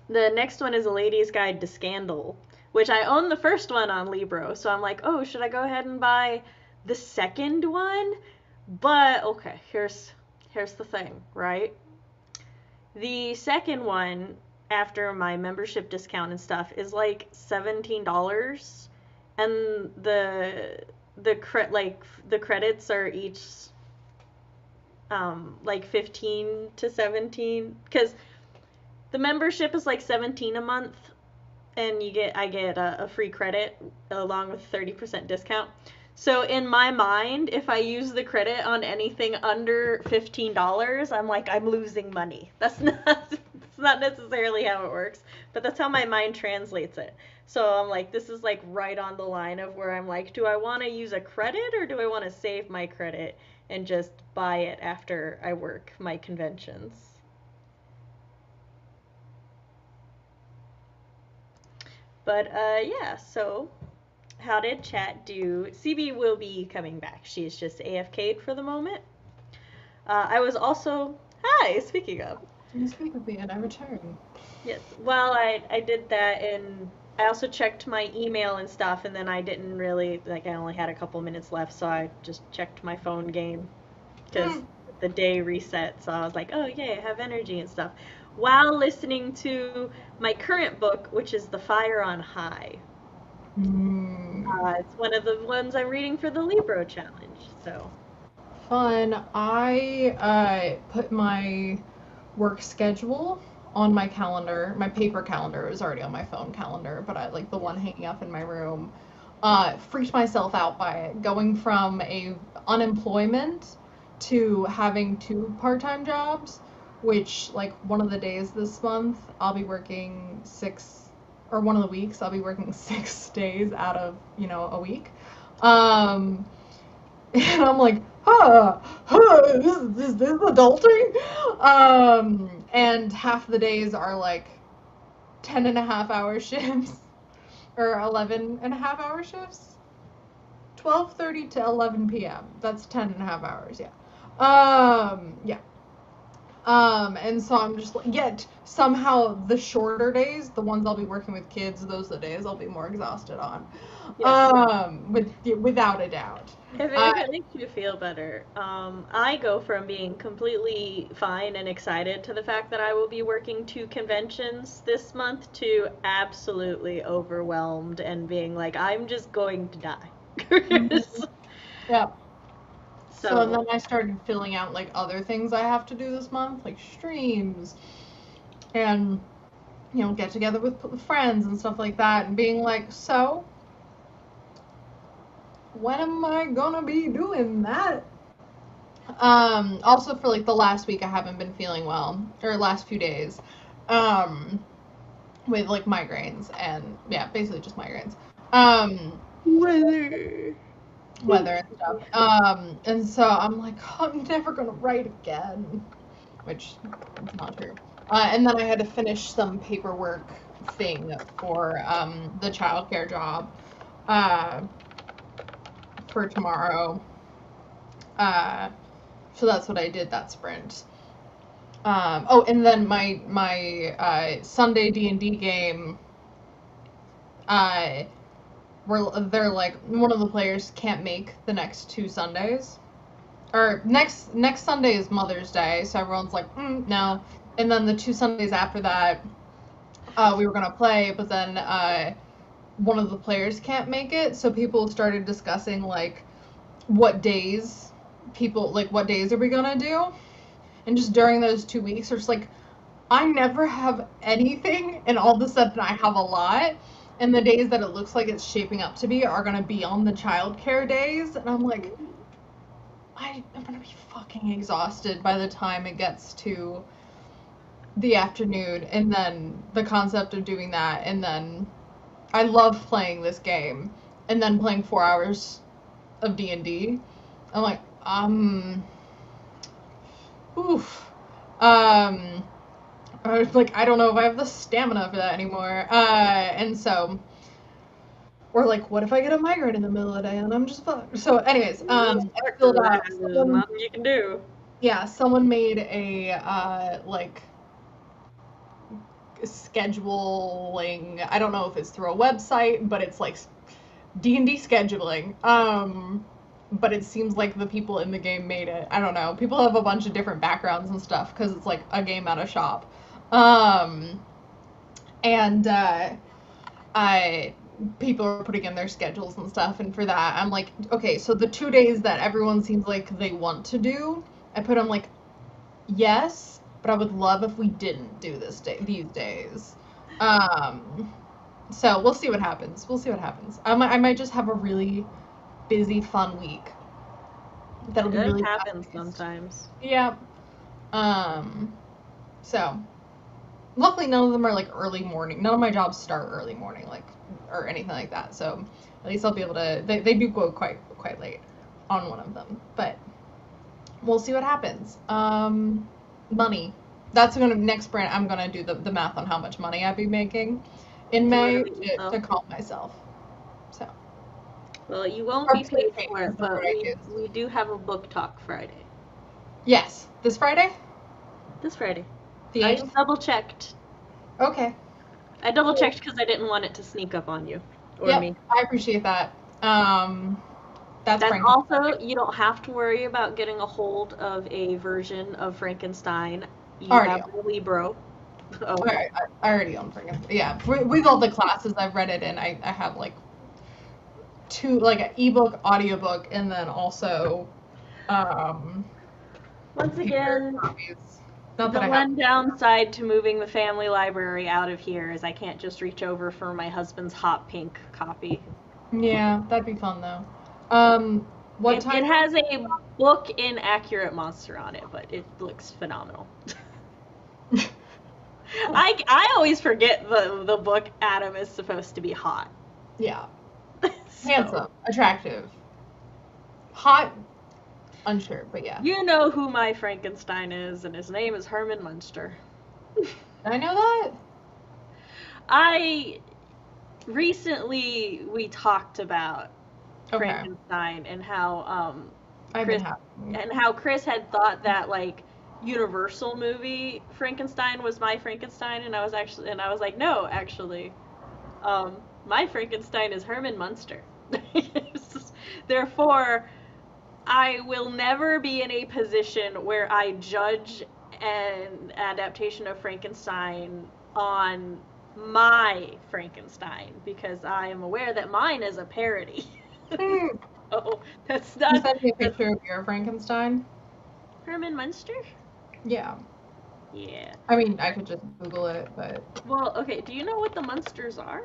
the next one is A Lady's Guide to Scandal, which I own the first one on Libro. So I'm like, oh, should I go ahead and buy the second one? But, okay, here's the thing, right? The second one, after my membership discount and stuff, is like $17, and the credits are each like 15 to 17, because the membership is like 17 a month, and I get a free credit along with 30% discount. So in my mind, if I use the credit on anything under $15, I'm like, I'm losing money. That's not necessarily how it works, but that's how my mind translates it. So I'm like, this is like right on the line of where I'm like, do I want to use a credit or do I want to save my credit and just buy it after I work my conventions? But yeah, so how did chat do? CB will be coming back. She's just AFK'd for the moment. I was also... Hi, speaking of. You speak with me and I return. Yes, well, I did that, and I also checked my email and stuff, and then I didn't really... Like, I only had a couple minutes left, so I just checked my phone game. Because the day reset, so I was like, oh, yay, I have energy and stuff. While listening to my current book, which is The Fire on High. It's one of the ones I'm reading for the Libro Challenge, so. Fun. I put my work schedule on my calendar. My paper calendar is already on my phone calendar, but I like the one hanging up in my room. Freaked myself out by it, going from unemployment to having 2 part-time jobs, which, like, one of the days this month I'll be working 6, or one of the weeks I'll be working 6 days out of, a week. And I'm like, is this adulting? And half the days are like 10.5-hour shifts, or 11.5-hour shifts. 12:30 to 11 p.m. That's 10.5 hours, yeah. Yeah. And so I'm just like, yet somehow the shorter days, the ones I'll be working with kids, those are the days I'll be more exhausted on. Yes. Without a doubt. If it makes you feel better, I go from being completely fine and excited to the fact that I will be working 2 conventions this month to absolutely overwhelmed and being like, I'm just going to die. Yeah. So and then I started filling out like other things I have to do this month, like streams and get together with friends and stuff like that, and being like, so when am I gonna be doing that? Also for like the last week I haven't been feeling well, or last few days, with like migraines and basically just migraines. Weather and stuff. And so I'm like, I'm never gonna write again, which is not true. And then I had to finish some paperwork thing for the childcare job for tomorrow. So that's what I did that sprint. And then my Sunday D&D game. They're like, one of the players can't make the next 2 Sundays. Or next Sunday is Mother's Day, so everyone's like, no. And then the 2 Sundays after that, we were gonna play, but then one of the players can't make it, so people started discussing like what days are we gonna do? And just during those 2 weeks, there's like, I never have anything, and all of a sudden I have a lot. and the days that it looks like it's shaping up to be are gonna be on the childcare days, and I'm like, I'm gonna be fucking exhausted by the time it gets to the afternoon, and then the concept of doing that, and then I love playing this game, and then playing 4 hours of D&D. I'm like, oof. I was like, I don't know if I have the stamina for that anymore. And so, or like, what if I get a migraine in the middle of the day and I'm just fucked? So, anyways, I filled out. There's nothing you can do. Yeah, someone made a like scheduling. I don't know if it's through a website, but it's like D&D scheduling. But it seems like the people in the game made it. I don't know. People have a bunch of different backgrounds and stuff because it's like a game at a shop. And people are putting in their schedules and stuff, and for that, I'm like, okay, so the 2 days that everyone seems like they want to do, I put them like, yes, but I would love if we didn't do these days. So we'll see what happens. I might just have a really busy, fun week. That'll be really happens fast-paced. sometimes. Yeah. So luckily none of them are like early morning. None of my jobs start early morning, like, or anything like that. So at least I'll be able to. They do go quite late on one of them, but we'll see what happens. Money. That's gonna next brand. I'm gonna do the math on how much money I'd be making in May to calm myself. So. Well, you won't be paid for it, but we do have a book talk Friday. Yes, this Friday. This Friday. The 8th? I just double checked. Okay. I double checked because I didn't want it to sneak up on you or me. I appreciate that. That's also, you don't have to worry about getting a hold of a version of Frankenstein. You already have the Libro. Oh. I already own Frankenstein. Yeah, with all the classes I've read it in, I have like 2, like an ebook, audiobook, and then also once again, the one downside to moving the family library out of here is I can't just reach over for my husband's hot pink copy. Yeah, that'd be fun though. What time? It has a book inaccurate monster on it, but it looks phenomenal. I always forget the book Adam is supposed to be hot. Yeah. So. Handsome, attractive, hot, unsure, but yeah. You know who my Frankenstein is, and his name is Herman Munster. I know that. Recently we talked about Frankenstein and how Chris had thought that like Universal movie Frankenstein was my Frankenstein, and I was like, no, actually, my Frankenstein is Herman Munster. Therefore, I will never be in a position where I judge an adaptation of Frankenstein on my Frankenstein, because I am aware that mine is a parody. Oh, that's not. You sent me a picture of your Frankenstein? Herman Munster? Yeah. Yeah. I mean, I could just Google it, but. Well, okay. Do you know what the Munsters are?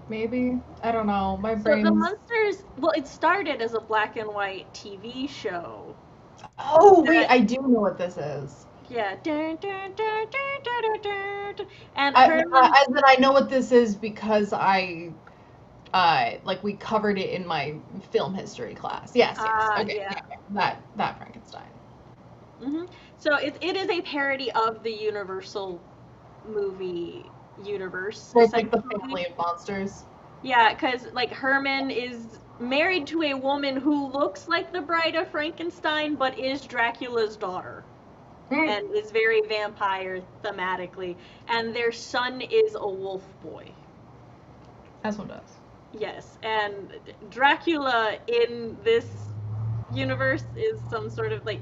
Maybe. I don't know. My brain. So the Munsters. Well, it started as a black and white TV show. Oh wait, I do know what this is. Yeah. And as in I know what this is because we covered it in my film history class. Yes. Okay. Yeah. That Frankenstein. Mm-hmm. So it is a parody of the Universal movie universe. So it's like the family of monsters. Yeah, because like Herman is married to a woman who looks like the Bride of Frankenstein, but is Dracula's daughter. And is very vampire thematically. And their son is a wolf boy. As one does. Yes, and Dracula in this universe is some sort of like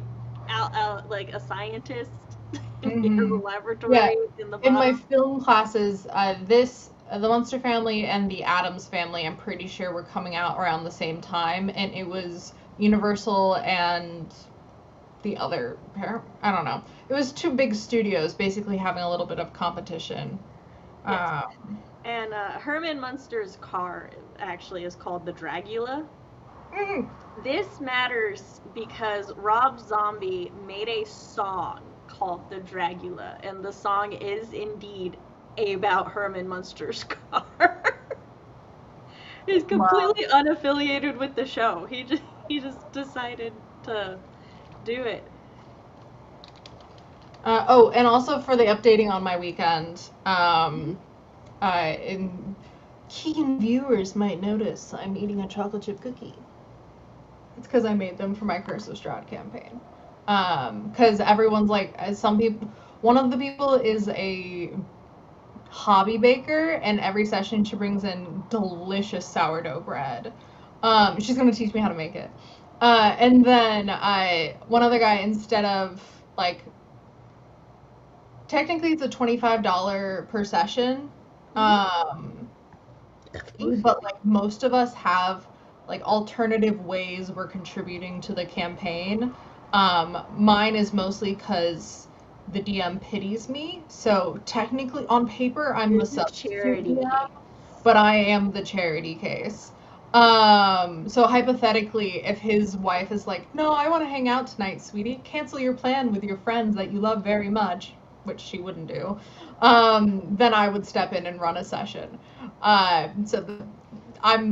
a scientist in the laboratory in the bottom. In my film classes, the Munster family and the Addams family, I'm pretty sure, were coming out around the same time, and it was Universal and the other pair. I don't know. It was 2 big studios basically having a little bit of competition. Yes. and Herman Munster's car actually is called the Dragula. Mm. This matters because Rob Zombie made a song called the Dragula, and the song is indeed about Herman Munster's car. He's completely unaffiliated with the show. He just decided to do it. And also for the updating on my weekend, keen viewers might notice I'm eating a chocolate chip cookie. It's because I made them for my Curse of Strahd campaign. Because everyone's like, some people, one of the people is a hobby baker, and every session she brings in delicious sourdough bread. She's gonna teach me how to make it. And then one other guy, instead of like, technically it's a $25 per session, but like most of us have like alternative ways we're contributing to the campaign. Mine is mostly because the DM pities me, so technically on paper I'm the substitute DM, but I am the charity case. So hypothetically, if his wife is like, no, I want to hang out tonight, sweetie, cancel your plan with your friends that you love very much, which she wouldn't do, then I would step in and run a session. I'm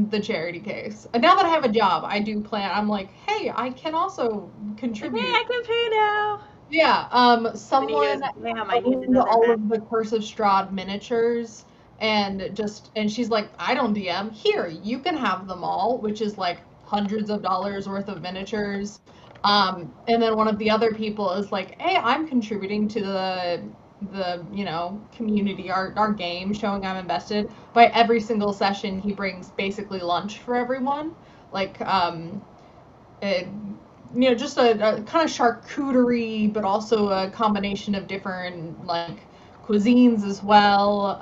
the charity case. And now that I have a job, I do plan. I'm like, hey, I can also contribute. Hey, I can pay now. Yeah. Someone owned all hat. of the Curse of Strahd miniatures, and she's like, I don't DM. Here, you can have them all, which is like hundreds of dollars worth of miniatures. And then one of the other people is like, hey, I'm contributing to the community, our game, showing I'm invested. By every single session, he brings basically lunch for everyone, like just a kind of charcuterie, but also a combination of different like cuisines as well.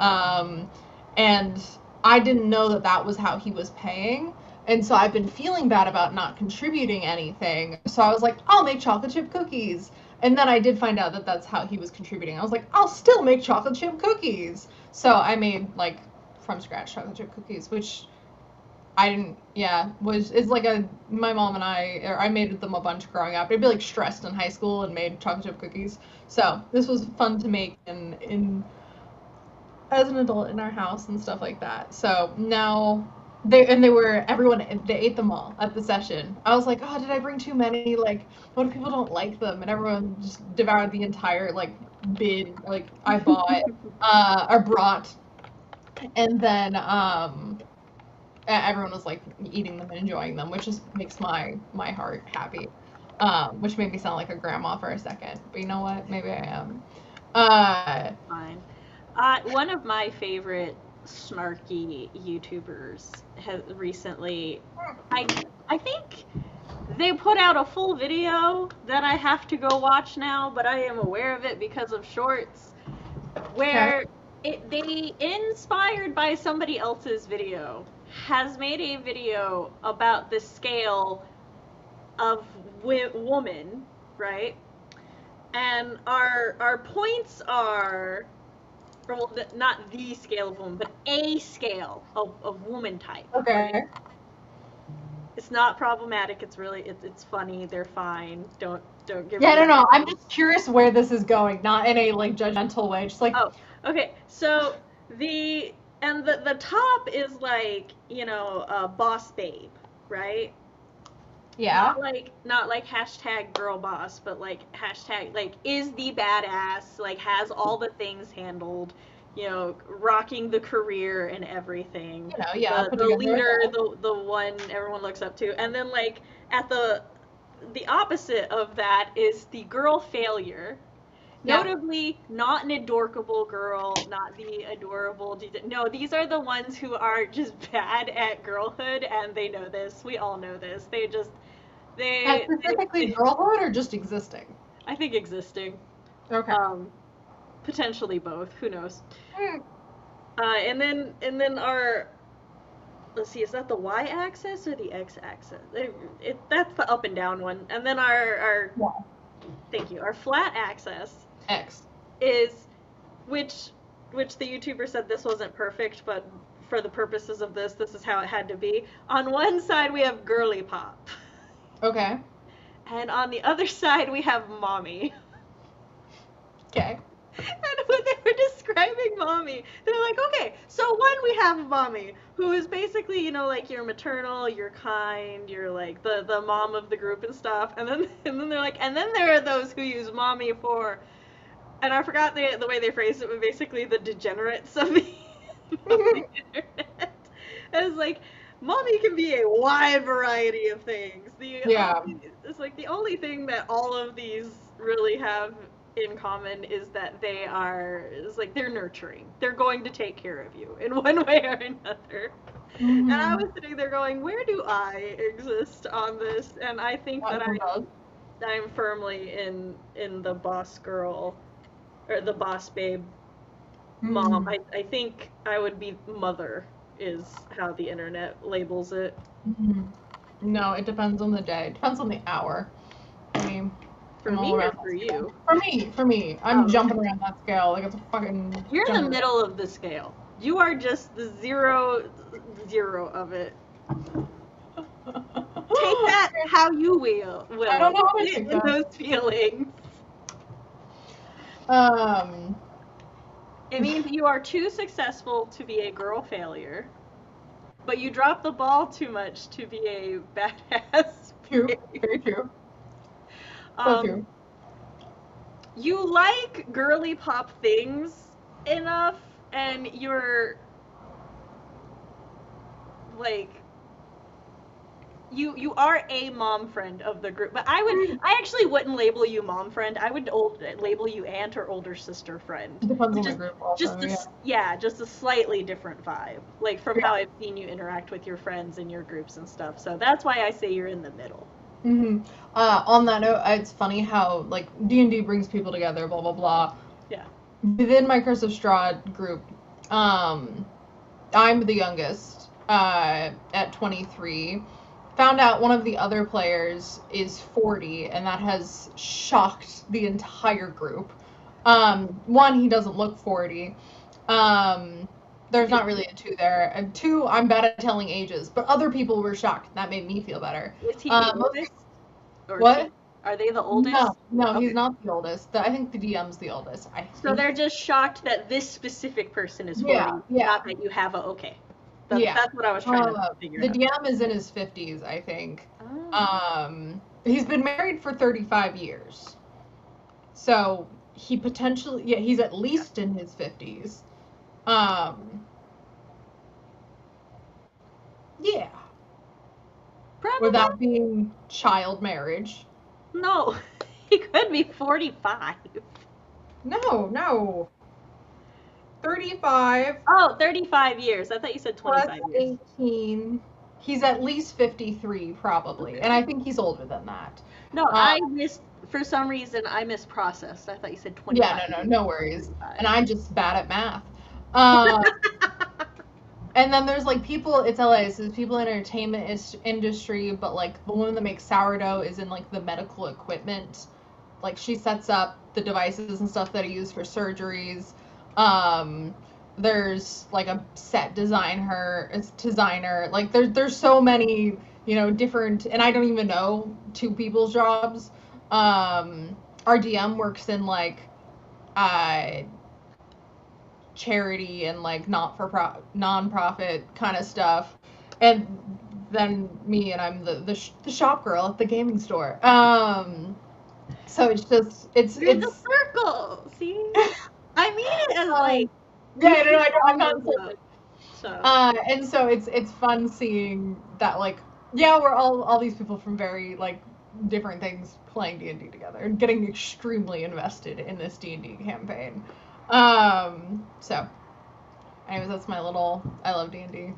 And I didn't know that was how he was paying. And so I've been feeling bad about not contributing anything. So I was like, I'll make chocolate chip cookies. And then I did find out that that's how he was contributing. I was like, I'll still make chocolate chip cookies. So I made like from scratch chocolate chip cookies, which I didn't, it's like my mom and I made them a bunch growing up. I'd be like stressed in high school and made chocolate chip cookies. So this was fun to make in as an adult in our house and stuff like that. So now they ate them all at the session. I was like, oh, did I bring too many? Like, what if people don't like them? And everyone just devoured the entire like bin like I bought or brought. And then everyone was like eating them and enjoying them, which just makes my heart happy. Which made me sound like a grandma for a second, but you know what? Maybe I am. Fine. One of my favorite snarky YouTubers has recently, I think they put out a full video that I have to go watch now, but I am aware of it because of shorts, where they, inspired by somebody else's video, has made a video about the scale of woman, right? And our points are, well, not the scale of woman, but a scale of woman type. Okay. Right? It's not problematic. It's really, it's funny. They're fine. Don't give. Yeah, no. I'm just curious where this is going, not in a like judgmental way. Just like. Oh, okay. So the top is like, boss babe, right? Yeah. Not like hashtag girl boss, but like hashtag like is the badass, like has all the things handled, rocking the career and everything. The leader, the one everyone looks up to. And then like at the opposite of that is the girl failure. Yeah. Notably, not an adorable girl, not the adorable. No, these are the ones who are just bad at girlhood, and they know this. We all know this. Specifically girlhood or just existing? I think existing. Okay. Potentially both. Who knows? And then our, let's see, is that the y-axis or the x-axis? That's the up and down one. And then our thank you. Our flat axis X is, which which the YouTuber said this wasn't perfect, but for the purposes of this is how it had to be. On one side we have girly pop. Okay. And on the other side we have mommy. Okay. And when they were describing mommy, they're like, okay, so one, we have mommy, who is basically, you know, like you're maternal, you're kind, you're like the mom of the group and stuff. And then they're like, and then there are those who use mommy for, and I forgot the way they phrased it, but basically the degenerates of the internet. And it's like, mommy can be a wide variety of things. It's like the only thing that all of these really have in common is that they're nurturing. They're going to take care of you in one way or another. Mm-hmm. And I was sitting there going, where do I exist on this? And I think that I'm firmly in the boss girl or the boss babe mom. I think I would be mother is how the internet labels it. Mm-hmm. No, it depends on the day. It depends on the hour. I mean, for me or for you? For me. I'm jumping around that scale like it's a fucking. You're in the middle of the scale. You are just the zero of it. Take that how you will. I don't know how to take that. Those feelings. It means you are too successful to be a girl failure, but you drop the ball too much to be a badass. True. Very true. So true. You like girly pop things enough, and you're like you are a mom friend of the group, but I actually wouldn't label you mom friend. I would label you aunt or older sister friend. Depends on the group also, just a slightly different vibe, like from how I've seen you interact with your friends in your groups and stuff. So that's why I say you're in the middle. Mm-hmm. On that note, it's funny how like D&D brings people together, blah blah blah. Yeah. Within my Curse of Strahd group, I'm the youngest at 23. Found out one of the other players is 40, and that has shocked the entire group. One, he doesn't look 40. There's not really a 2 there. And 2, I'm bad at telling ages, but other people were shocked. That made me feel better. Is he the oldest? What? Are they the oldest? No, okay. He's not the oldest. I think the DM's the oldest. So they're just shocked that this specific person is 40, not that you have okay. That's what I was trying to figure out. The DM is in his 50s, I think. Oh. He's been married for 35 years. So he potentially, he's at least in his 50s. Yeah. Probably. Without being child marriage. No, he could be 45. No. 35. Oh, 35 years. I thought you said 25 years. 18. He's at least 53, probably. And I think he's older than that. No, I for some reason, I misprocessed. I thought you said 25. Yeah, no worries. 25. And I'm just bad at math. And then there's like people, it's LA, so there's people in the entertainment industry, but like the woman that makes sourdough is in like the medical equipment. Like she sets up the devices and stuff that are used for surgeries. There's like a set designer, like there's so many, different, and I don't even know 2 people's jobs. Our DM works in like charity and like non-profit kind of stuff, and then me, and I'm the shop girl at the gaming store. So it's just it's the circle. See, I mean it as like I'm not so. And so it's fun seeing that like we're all these people from very like different things playing D&D together and getting extremely invested in this D&D campaign. So anyways, that's my little I love D&D.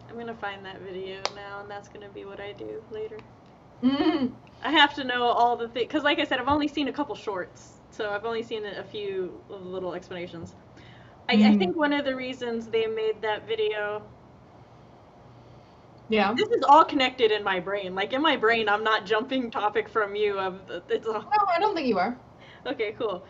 I'm gonna find that video now, and that's gonna be what I do later. Mm-hmm. I have to know all the things, because like I said, I've only seen a couple shorts, so I've only seen a few little explanations. I think one of the reasons they made that video, this is all connected in my brain. Like in my brain, I'm not jumping topic from you. No, I don't think you are. Okay, cool.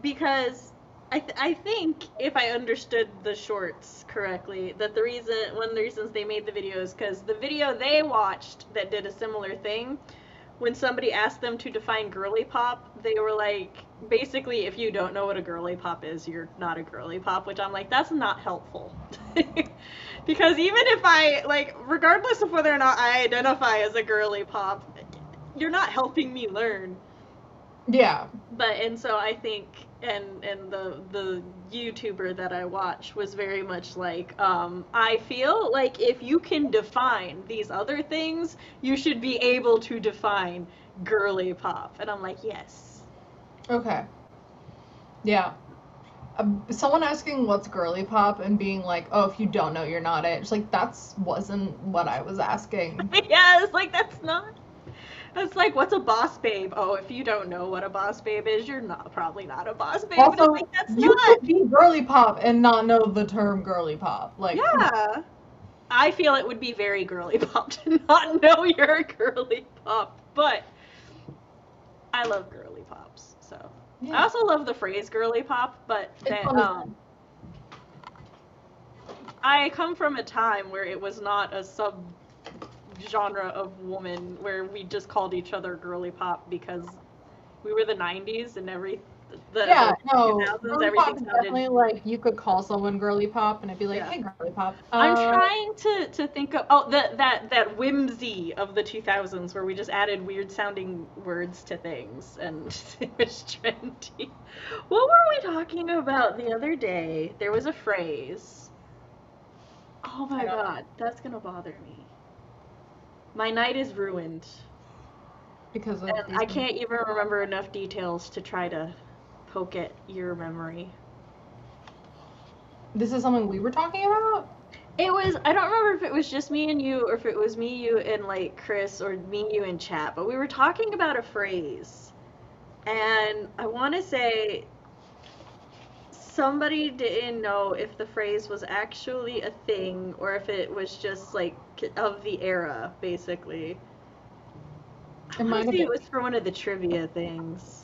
because I think if I understood the shorts correctly, that one of the reasons they made the video is because the video they watched that did a similar thing, when somebody asked them to define girly pop, they were like, basically, if you don't know what a girly pop is, you're not a girly pop, which I'm like, that's not helpful. Because even if I, like, regardless of whether or not I identify as a girly pop, you're not helping me learn. Yeah. And so I think, and the YouTuber that I watch was very much like, I feel like if you can define these other things, you should be able to define girly pop. And I'm like, yes. Okay. Yeah. Someone asking what's girly pop and being like, oh, if you don't know, you're not it. It's like, wasn't what I was asking. Yeah, it's like, that's not. It's like, what's a boss babe? Oh, if you don't know what a boss babe is, you're probably not a boss babe. Also, but it's like, that's you not. could be girly pop and not know the term girly pop. Like, yeah. I feel it would be very girly pop to not know you're a girly pop, but I love girly pops, so. Yeah. I also love the phrase girly pop, but I come from a time where it was not a sub-genre of woman where we just called each other girly pop because we were the 90s and everything. Yeah, no, girly pop is definitely like, you could call someone girly pop and it'd be like, hey, girly pop. I'm trying to think of, that whimsy of the 2000s where we just added weird sounding words to things and it was trendy. What were we talking about the other day? There was a phrase. Oh my god, that's gonna bother me. My night is ruined. Because of I can't even remember enough details to try to poke at your memory. This is something we were talking about? It was, I don't remember if it was just me and you, or if it was me, you, and like Chris, or me, you, and chat, but we were talking about a phrase. And I want to say somebody didn't know if the phrase was actually a thing, or if it was just like of the era, basically. I want to say it was for one of the trivia things.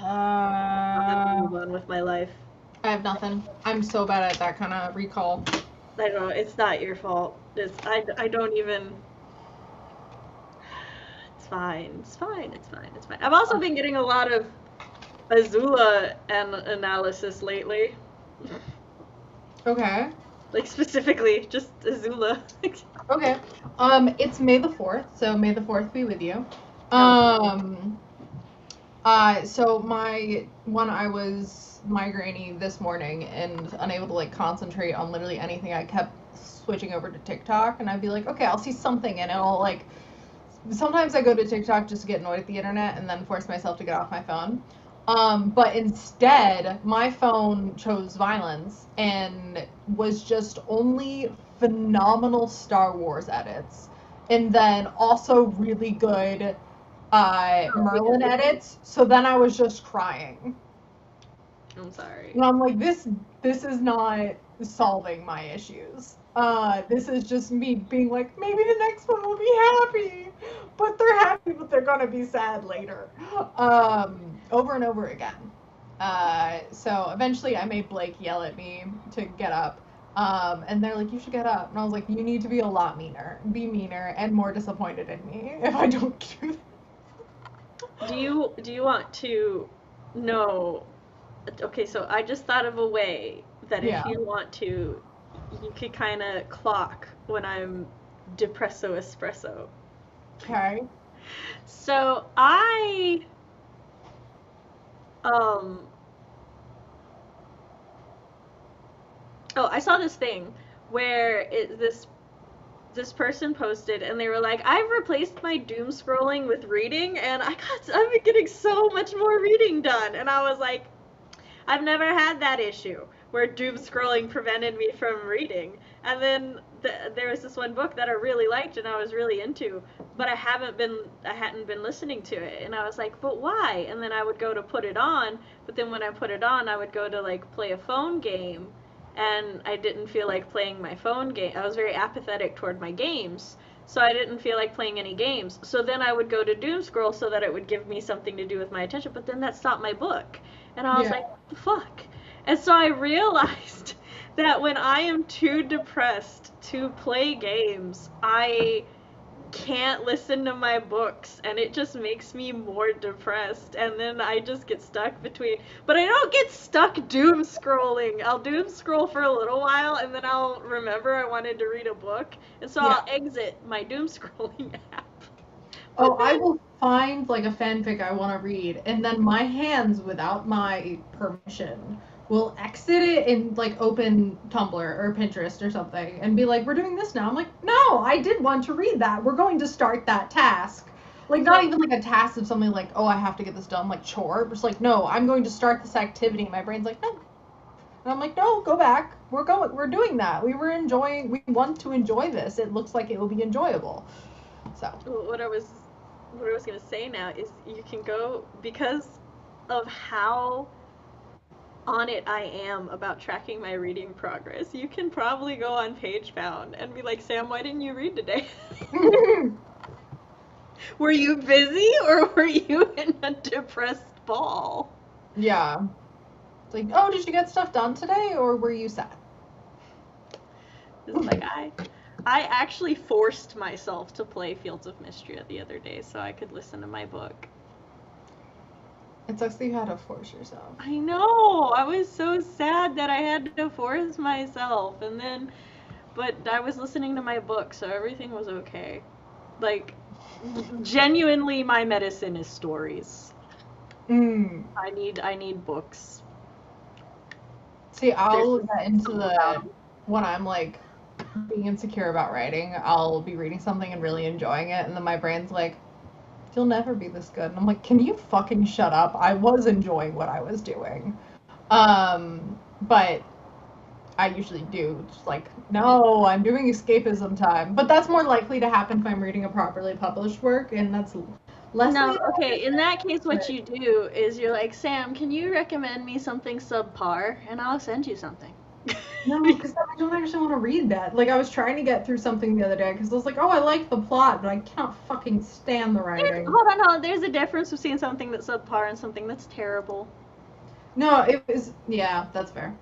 I'll have to move on with my life. I have nothing. I'm so bad at that kind of recall. I know, it's not your fault. I don't even... It's fine. I've also been getting a lot of Azula analysis lately. Okay. Like, specifically, just Azula. Okay. It's May the 4th, so May the 4th be with you. So when I was migraine this morning and unable to like concentrate on literally anything, I kept switching over to TikTok, and I'd be like, okay, I'll see something, and it'll like, sometimes I go to TikTok just to get annoyed at the internet and then force myself to get off my phone. But instead, my phone chose violence and was just only phenomenal Star Wars edits, and then also really good Merlin edits. So then I was just crying. I'm sorry. And I'm like, this is not solving my issues. This is just me being like, maybe the next one will be happy, but they're happy, but they're gonna be sad later. Over and over again. So eventually I made Blake yell at me to get up. And they're like, you should get up. And I was like, you need to be a lot meaner. Be meaner and more disappointed in me if I don't do that. Do you want to know? Okay, so I just thought of a way that if you want to, you could kind of clock when I'm depresso espresso. Okay. So I saw this thing where this person posted and they were like, I've replaced my doom scrolling with reading and I've been getting so much more reading done. And I was like, I've never had that issue where doom scrolling prevented me from reading. And then there was this one book that I really liked and I was really into, but I hadn't been listening to it. And I was like, but why? And then I would go to put it on, but then when I put it on, I would go to like play a phone game. And I didn't feel like playing my phone game. I was very apathetic toward my games. So I didn't feel like playing any games. So then I would go to doom scroll so that it would give me something to do with my attention, but then that stopped my book. And I was like, what the fuck? And so I realized that when I am too depressed to play games, I can't listen to my books, and it just makes me more depressed, and then I just get stuck between, but I don't get stuck doom scrolling. I'll doom scroll for a little while, and then I'll remember I wanted to read a book, and so I'll exit my doom scrolling app. Oh, I will find like a fanfic I want to read, and then my hands, without my permission, will exit it and like open Tumblr or Pinterest or something and be like, we're doing this now. I'm like, no, I did want to read that. We're going to start that task. Like, not even like a task of something like, oh, I have to get this done, like chore. It's like, no, I'm going to start this activity. My brain's like, no. And I'm like, no, go back. We're doing that. We want to enjoy this. It looks like it will be enjoyable. So. What I was going to say now is you can go, because of how on it I am about tracking my reading progress, you can probably go on PageFound and be like, Sam, why didn't you read today? Were you busy, or were you in a depressed ball? Yeah. It's like, oh, did you get stuff done today, or were you sad? It's like, I actually forced myself to play Fields of Mistria the other day so I could listen to my book. It sucks that you had to force yourself. I know! I was so sad that I had to force myself, and then, but I was listening to my book, so everything was okay. Like, genuinely, my medicine is stories. I need books. See, I'll get into when I'm like being insecure about writing, I'll be reading something and really enjoying it, and then my brain's like, you'll never be this good. And I'm like, can you fucking shut up? I was enjoying what I was doing. But I usually do. Just like, no, I'm doing escapism time. But that's more likely to happen if I'm reading a properly published work, and that's less. No, okay, in that case, what you do is you're like, Sam, can you recommend me something subpar? And I'll send you something. No, because I don't actually want to read that. Like, I was trying to get through something the other day because I was like, oh, I like the plot, but I cannot fucking stand the writing. Hold on. There's a difference between something that's subpar and something that's terrible. No, it was, yeah, that's fair.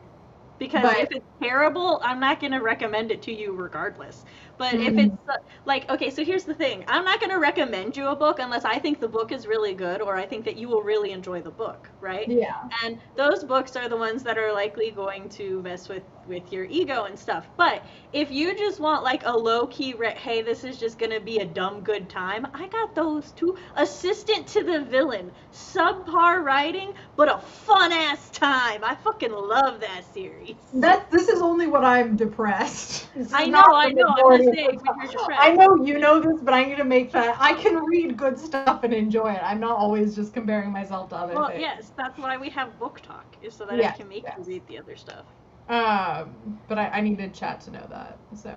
Because if it's terrible, I'm not going to recommend it to you regardless. But if it's, like, okay, so here's the thing. I'm not going to recommend you a book unless I think the book is really good or I think that you will really enjoy the book, right? Yeah. And those books are the ones that are likely going to mess with your ego and stuff. But if you just want, like, a low-key, hey, this is just going to be a dumb good time, I got those too. Assistant to the Villain. Subpar writing, but a fun-ass time. I fucking love that series. This is only when I'm depressed. I know. I'm just saying when you're depressed. I know you know this, but I'm going to make that. I can read good stuff and enjoy it. I'm not always just comparing myself to other things. Well, yes, that's why we have book talk, is so that I can make you read the other stuff. But I needed chat to know that, so.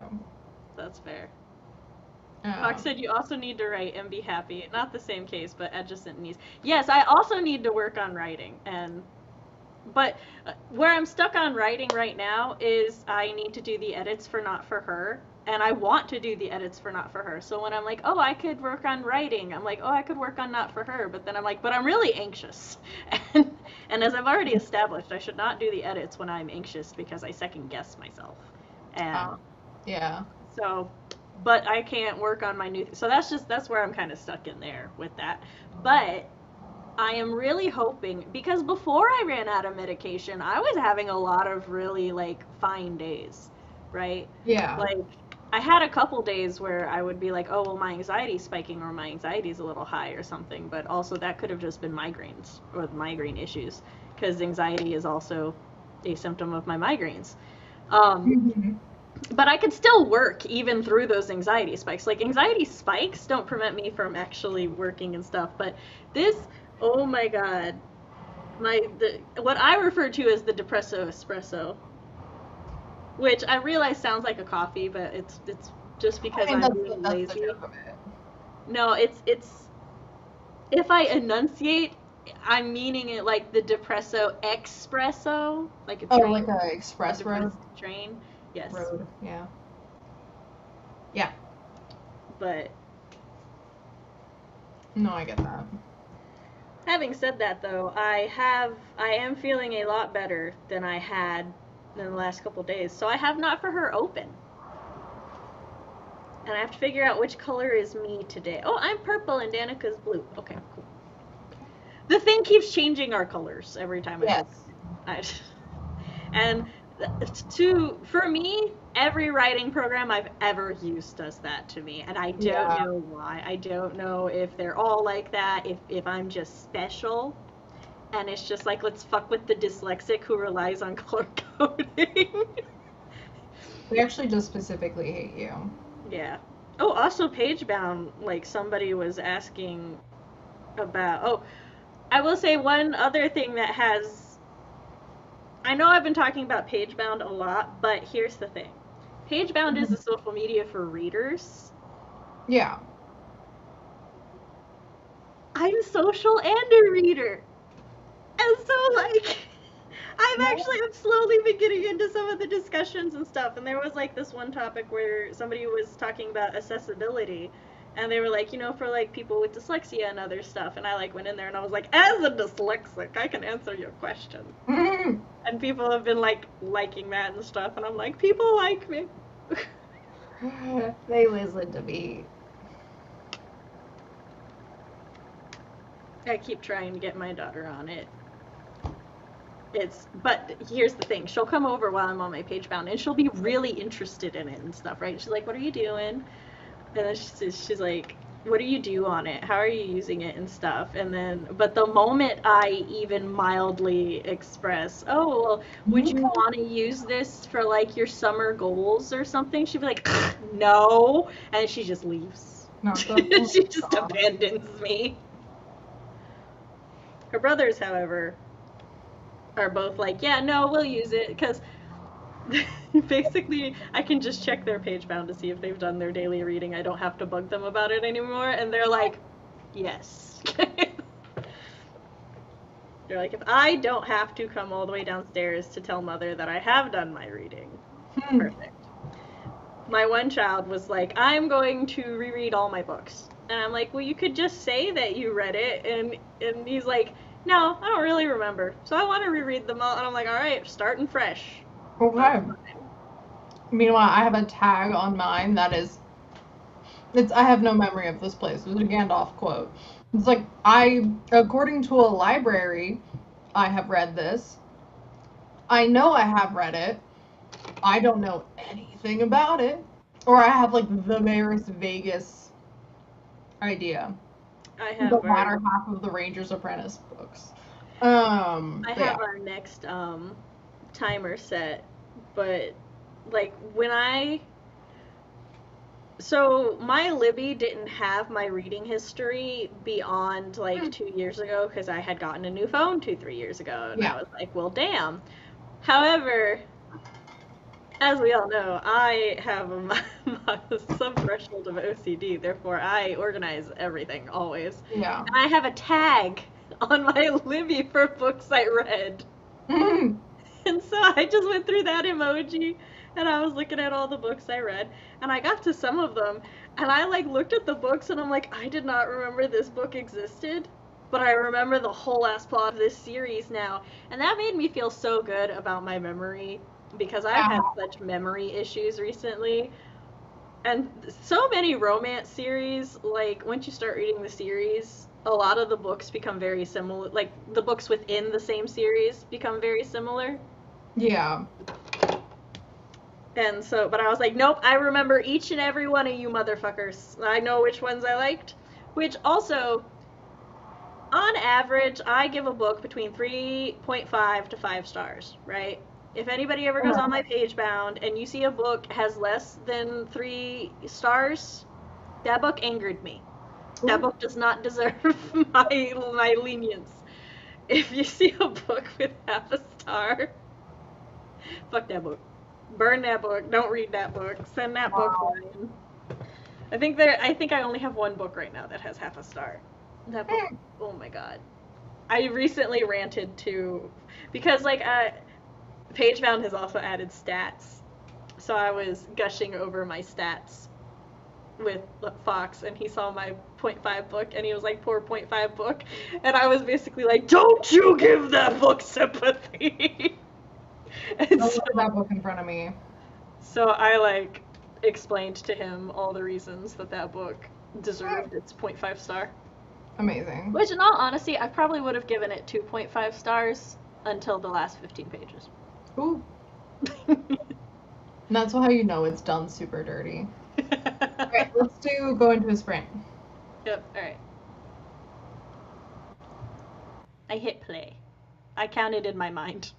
That's fair. Fox said you also need to write and be happy. Not the same case, but adjacent needs. Yes, I also need to work on writing, but where I'm stuck on writing right now is I need to do the edits for Not For Her, and I want to do the edits for Not For Her. So when I'm like, oh, I could work on writing, I'm like, oh, I could work on Not For Her, but then I'm like, but I'm really anxious. And as I've already established, I should not do the edits when I'm anxious because I second guess myself. And yeah. So, but I can't work on my new, so that's where I'm kind of stuck in there with that. But I am really hoping, because before I ran out of medication, I was having a lot of really, like, fine days, right? Yeah. Like, I had a couple days where I would be like, oh, well, my anxiety's spiking or my anxiety's a little high or something, but also that could have just been migraines or migraine issues, because anxiety is also a symptom of my migraines. But I could still work even through those anxiety spikes. Like, anxiety spikes don't prevent me from actually working and stuff, but this, oh my god, what I refer to as the depresso espresso, which I realize sounds like a coffee, but it's just because I'm being lazy. No, it's if I enunciate, I'm meaning it like the depresso espresso, like a train. Oh, like a express road train. Yes. Road, yeah. Yeah. But No, I get that. having said that, though, I am feeling a lot better than I had in the last couple days. So I have Not For Her open. And I have to figure out which color is me today. Oh, I'm purple and Danica's blue. Okay, cool. The thing keeps changing our colors every time I open it. And for me, every writing program I've ever used does that to me, and I don't know why. I don't know if they're all like that, if I'm just special, and it's just like, let's fuck with the dyslexic who relies on color coding. We actually just specifically hate you. Yeah. Oh, also page-bound, like somebody was asking about. Oh, I will say one other thing that has. I know I've been talking about page-bound a lot, but here's the thing. Page-bound is a social media for readers. Yeah. I'm social and a reader. And so, like, I'm slowly been getting into some of the discussions and stuff. And there was, like, this one topic where somebody was talking about accessibility. And they were like, you know, for, like, people with dyslexia and other stuff. And I, like, went in there and I was like, as a dyslexic, I can answer your question. Mm-hmm. And people have been, like, liking that and stuff. And I'm like, people like me. They listen to me. I keep trying to get my daughter on it. But here's the thing. She'll come over while I'm on my page-bound, and she'll be really interested in it and stuff, right? She's like, what are you doing? And then she's like, what do you do on it? How are you using it and stuff? And then, but the moment I even mildly express, oh, well, would you want to use this for, like, your summer goals or something? She'd be like, no. And she just leaves. She just abandons me. Her brothers, however, are both like, yeah, no, we'll use it, because basically I can just check their page-bound to see if they've done their daily reading. I don't have to bug them about it anymore, and they're like, yes. They're like, if I don't have to come all the way downstairs to tell Mother that I have done my reading, perfect. My one child was like, I'm going to reread all my books. And I'm like, well, you could just say that you read it. And he's like, no, I don't really remember. So I want to reread them all. And I'm like, all right, starting fresh. Okay. Meanwhile, I have a tag on mine that is, I have no memory of this place. It was a Gandalf quote. It's like, according to a library, I have read this. I know I have read it. I don't know anything about it. Or I have, like, the merest vaguest idea. I have the latter half of the Ranger's Apprentice books. I have our next timer set, but, like, so my Libby didn't have my reading history beyond, like, 2 years ago, because I had gotten a new phone 2-3 years ago, and I was like, well, damn. However, as we all know, I have some threshold of OCD, therefore I organize everything, always. Yeah. And I have a tag on my Libby for books I read. And so I just went through that emoji, and I was looking at all the books I read, and I got to some of them, and I, like, looked at the books, and I'm like, I did not remember this book existed, but I remember the whole last plot of this series now, and that made me feel so good about my memory, because I've had such memory issues recently. And so many romance series, like, once you start reading the series, a lot of the books become very similar. Like, the books within the same series become very similar. Yeah. And so, but I was like, nope, I remember each and every one of you motherfuckers. I know which ones I liked. Which also, on average, I give a book between 3.5 to 5 stars, right? If anybody ever goes on my page-bound and you see a book has less than 3 stars, that book angered me. That book does not deserve my lenience. If you see a book with half a star, fuck that book. Burn that book. Don't read that book. Send that book in. I think I only have one book right now that has half a star. That book, oh my god. I recently ranted to, because, like, Pagebound has also added stats, so I was gushing over my stats with Fox, and he saw my .5 book, and he was like, poor .5 book, and I was basically like, don't you give that book sympathy. And Don't look at that book in front of me. so I like explained to him all the reasons that that book deserved its .5 star. Amazing. Which, in all honesty, I probably would have given it 2.5 stars until the last 15 pages. Ooh. And that's how you know it's done super dirty. Alright, let's do go into a sprint. Yep, alright. I hit play. I counted in my mind.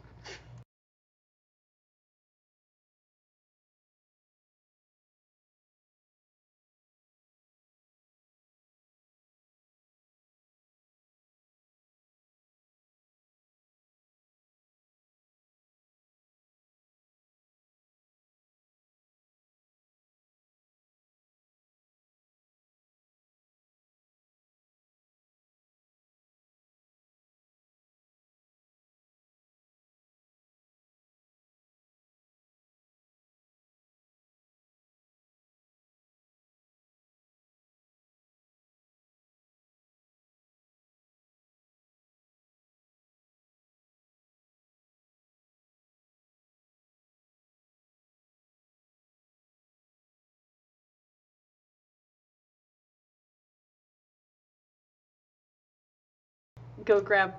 Go grab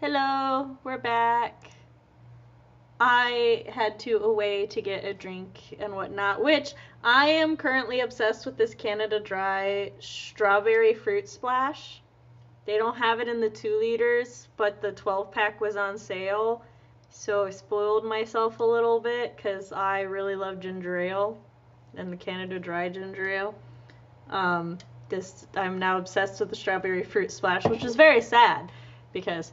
Hello, we're back. I had to away to get a drink and whatnot, which I am currently obsessed with this Canada Dry strawberry fruit splash. They don't have it in the 2 liters, but the 12-pack was on sale, so I spoiled myself a little bit because I really love ginger ale and the Canada Dry ginger ale. I'm now obsessed with the strawberry fruit splash, which is very sad because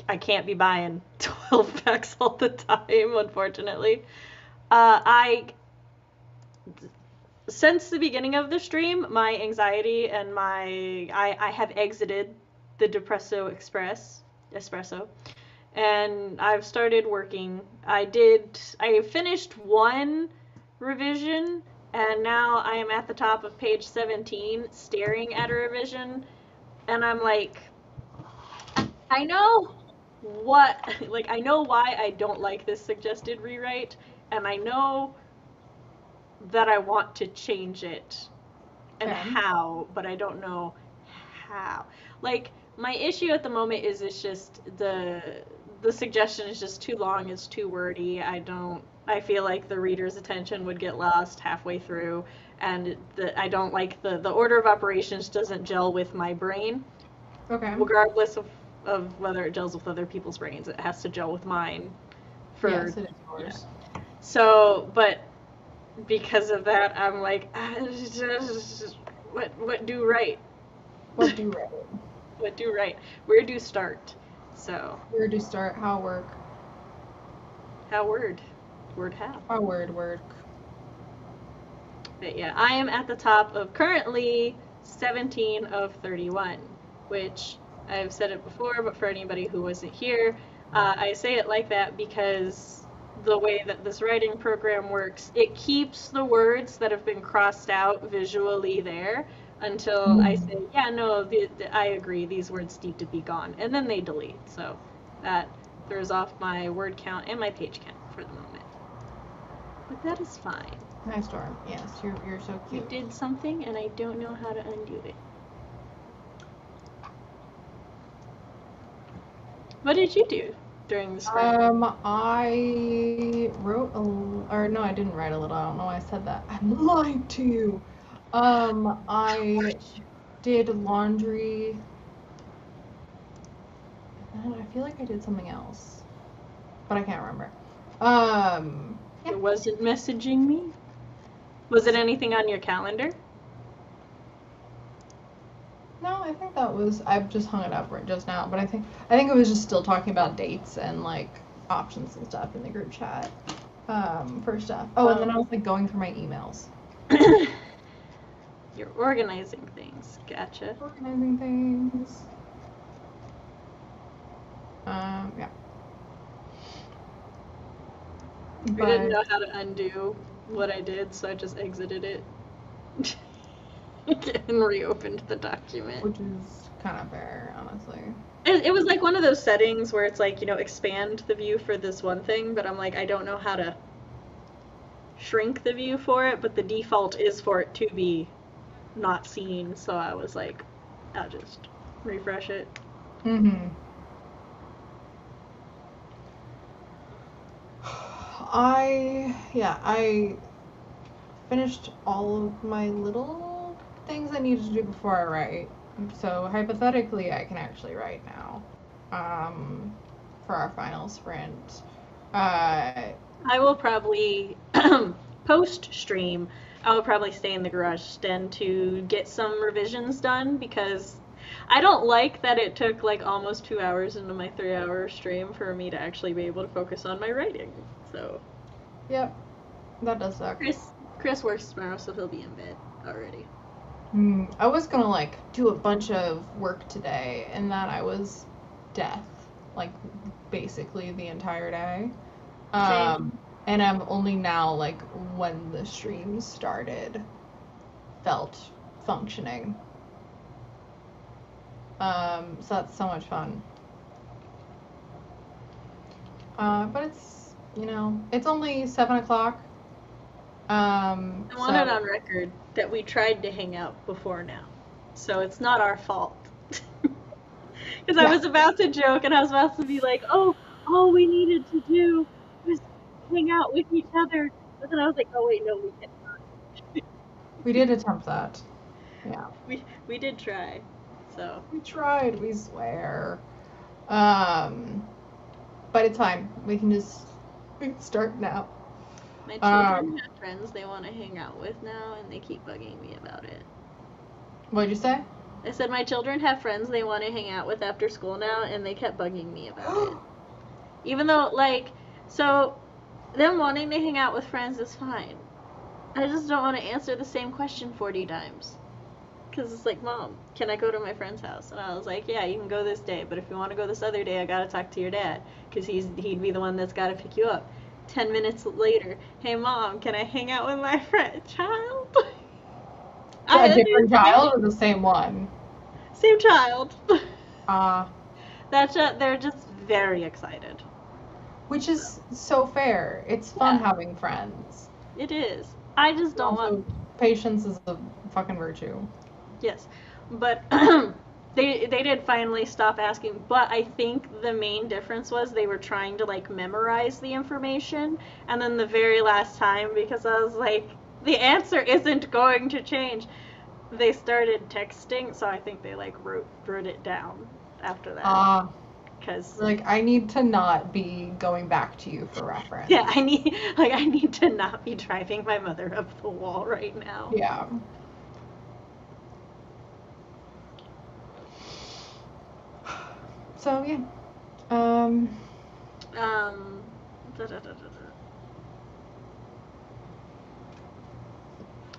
I can't be buying 12 packs all the time, unfortunately. Since the beginning of the stream, my anxiety and I have exited the Depresso espresso, and I've started working. I finished one revision, and now I am at the top of page 17, staring at a revision, and I'm like, I know why I don't like this suggested rewrite, and I know that I want to change it and how, but I don't know how. Like, my issue at the moment is it's just the suggestion is just too long, it's too wordy. I feel like the reader's attention would get lost halfway through, and I don't like the order of operations doesn't gel with my brain. Okay. Regardless of whether it gels with other people's brains, it has to gel with mine. Yes, it is yours. Yeah. So, but because of that, I'm like, what do right? What do right? What do right? Where do start? So. Where do start? How work? How word? Word how? How word work? But yeah, I am at the top of currently 17 of 31, which I've said it before, but for anybody who wasn't here, I say it like that because the way that this writing program works, it keeps the words that have been crossed out visually there until I say, yeah, no, I agree, these words need to be gone, and then they delete. So that throws off my word count and my page count for the moment. But that is fine. Hi, Storm. Yes, you're so cute. You did something, and I don't know how to undo it. What did you do during the spring? I wrote no, I didn't write a little. I don't know why I said that. I'm lying to you. I did laundry. And I feel like I did something else, but I can't remember. Yeah. It wasn't messaging me? Was it anything on your calendar? No, I think that was, I've just hung it up right just now, but I think it was just still talking about dates and like options and stuff in the group chat for stuff. Oh, and then I was like going through my emails. You're organizing things. Gotcha. Organizing things. Yeah. I didn't know how to undo what I did, so I just exited it and reopened the document. Which is kind of fair, honestly. It was like one of those settings where it's like, expand the view for this one thing, but I'm like, I don't know how to shrink the view for it, but the default is for it to be not seen, so I was like, I'll just refresh it. Mm-hmm. I finished all of my little things I needed to do before I write. So hypothetically, I can actually write now for our final sprint. I will probably, post-stream, I will probably stay in the garage den to get some revisions done because I don't like that it took like almost 2 hours into my 3-hour stream for me to actually be able to focus on my writing. So. Yep, that does suck. Chris works tomorrow, so he'll be in bed already. I was gonna like do a bunch of work today, and that I was death, like basically the entire day. And I'm only now, like when the stream started, felt functioning. So that's so much fun. But it's, it's only 7 o'clock. I want it on record that we tried to hang out before now, so it's not our fault. Because I was about to joke and I was about to be like, oh, all we needed to do was hang out with each other. But then I was like, oh, wait, no, we can't. We did attempt that. Yeah. We did try. So. We tried, we swear. But it's fine. We can start now. My children have friends they want to hang out with now, and they keep bugging me about it. What'd you say? I said my children have friends they want to hang out with after school now, and they kept bugging me about it. Even though, so them wanting to hang out with friends is fine. I just don't want to answer the same question 40 times. Because it's like, Mom, can I go to my friend's house? And I was like, yeah, you can go this day, but if you want to go this other day, I gotta talk to your dad, because he'd be the one that's gotta pick you up. 10 minutes later, hey, Mom, can I hang out with my child? A different child or the same one? Same child. They're just very excited. Which is so fair. It's fun having friends. It is. I just don't want... Patience is a fucking virtue. Yes. But they did finally stop asking, but I think the main difference was they were trying to, memorize the information, and then the very last time, because I was like, the answer isn't going to change, they started texting, so I think they, wrote it down after that. Because I need to not be going back to you for reference. Yeah, I need to not be driving my mother up the wall right now. Yeah. So yeah.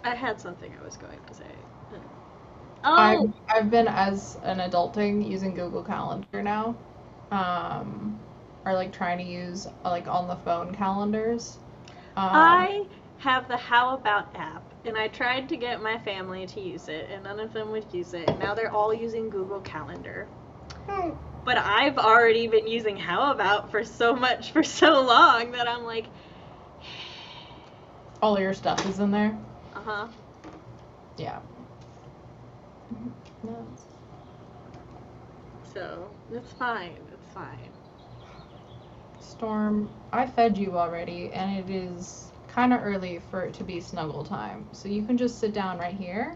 I had something I was going to say. Oh. I've been, as an adulting, using Google Calendar now. Or trying to use on the phone calendars. I have the How About app, and I tried to get my family to use it, and none of them would use it. And now they're all using Google Calendar. But I've already been using How About for so long that I'm like, all your stuff is in there? Yeah. No. So, it's fine. It's fine. Storm, I fed you already, and it is kind of early for it to be snuggle time. So you can just sit down right here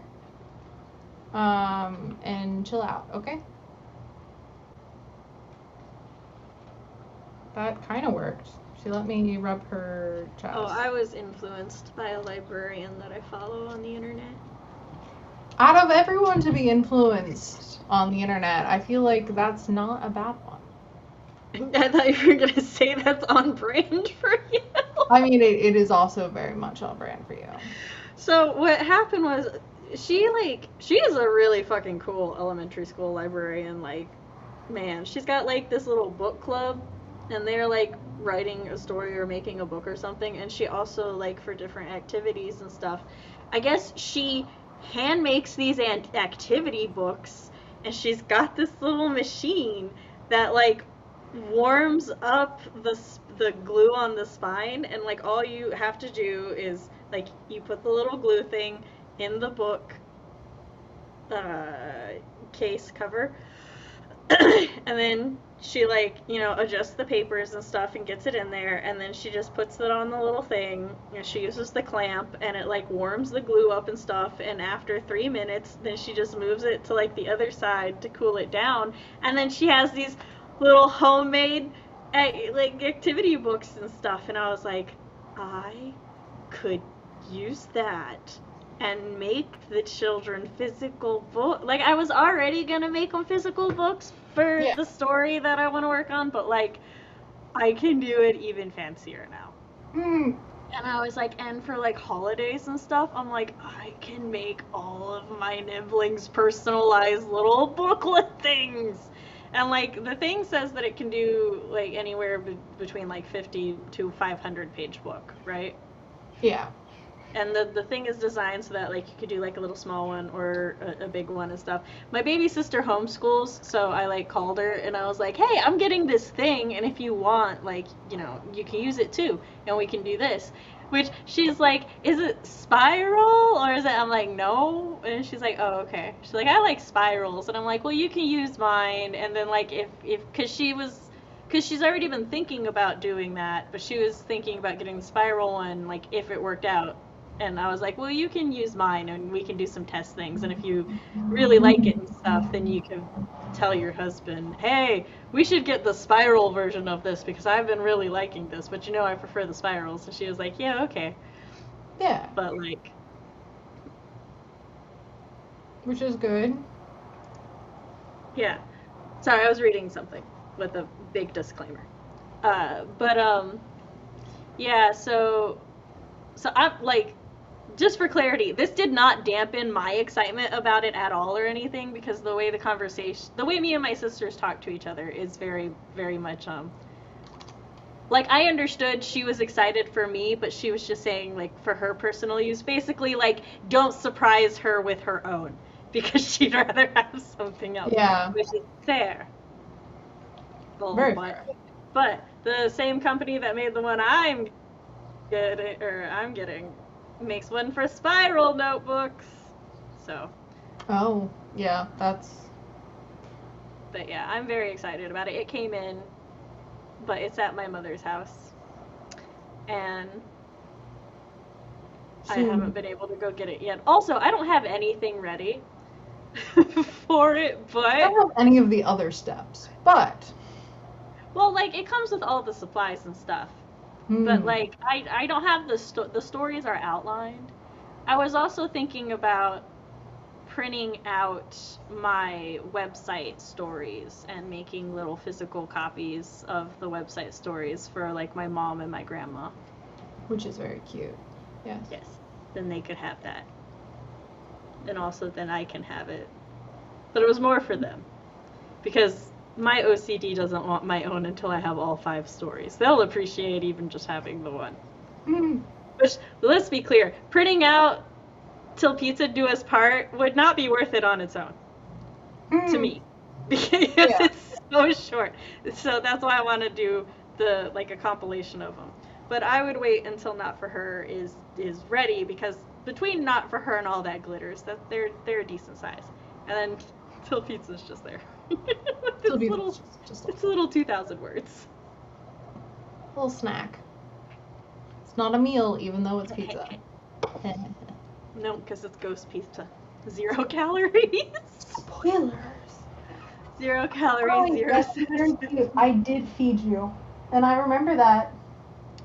and chill out, okay? That kind of worked. She let me rub her chest. Oh, I was influenced by a librarian that I follow on the internet. Out of everyone to be influenced on the internet, I feel like that's not a bad one. I thought you were going to say that's on brand for you. I mean, it is also very much on brand for you. So what happened was, she is a really fucking cool elementary school librarian. Man, she's got this little book club, and they're writing a story or making a book or something, and she also for different activities and stuff, I guess she hand makes these activity books, and she's got this little machine that warms up the glue on the spine, and all you have to do is you put the little glue thing in the book case cover, and then she adjusts the papers and stuff and gets it in there, and then she just puts it on the little thing, and she uses the clamp, and it warms the glue up and stuff, and after 3 minutes then she just moves it to the other side to cool it down, and then she has these little homemade activity books and stuff, and I was like, I could use that and make the children physical book. I was already gonna make them physical books for the story that I want to work on, but I can do it even fancier now. And I was and for holidays and stuff, I'm I can make all of my nibblings personalized little booklet things. And the thing says that it can do anywhere between 50 to 500 page book, right? Yeah. And the thing is designed so that you could do a little small one or a big one and stuff. My baby sister homeschools, so I called her and I was like, hey, I'm getting this thing, and if you want, you can use it too, and we can do this. Which she's like, is it spiral or is it? I'm like, no. And she's like, oh, okay. She's like, I like spirals. And I'm like, well, you can use mine. And then like because she's already been thinking about doing that, but she was thinking about getting the spiral one, like if it worked out. And I was like, well, you can use mine and we can do some test things. And if you really like it and stuff, then you can tell your husband, hey, we should get the spiral version of this because I've been really liking this, but I prefer the spirals. And she was like, yeah, okay. Yeah. But like, which is good. Yeah. Sorry, I was reading something with a big disclaimer. Yeah, so I'm like, just for clarity, this did not dampen my excitement about it at all or anything, because the way me and my sisters talk to each other is very, very much, like, I understood she was excited for me, but she was just saying, like, for her personal use. Basically, like, don't surprise her with her own, because she'd rather have something else. Yeah. Which is fair. Very fair. But the same company that made the one I'm getting makes one for spiral notebooks. So. Oh, yeah, that's. But yeah, I'm very excited about it. It came in, but it's at my mother's house. And I haven't been able to go get it yet. Also, I don't have anything ready for it, but. I don't have any of the other steps, but. Well, like, it comes with all the supplies and stuff. But, like, I don't have the stories are outlined. I was also thinking about printing out my website stories and making little physical copies of the website stories for, like, my mom and my grandma. Which is very cute. Yes. Yes. Then they could have that. And also then I can have it. But it was more for them. Because my OCD doesn't want my own until I have all 5 stories. They'll appreciate even just having the one. Which, let's be clear, printing out Till Pizza Do Us Part would not be worth it on its own. To me. Because it's so short. So that's why I want to do a compilation of them. But I would wait until Not For Her is ready, because between Not For Her and all that glitters, that they're a decent size. And then Till Pizza's just there. It's little 2,000 words. Little snack. It's not a meal, even though it's pizza. No, because it's ghost pizza. 0 calories. Spoilers. 0 calories, 0 calories. I did feed you, and I remember that.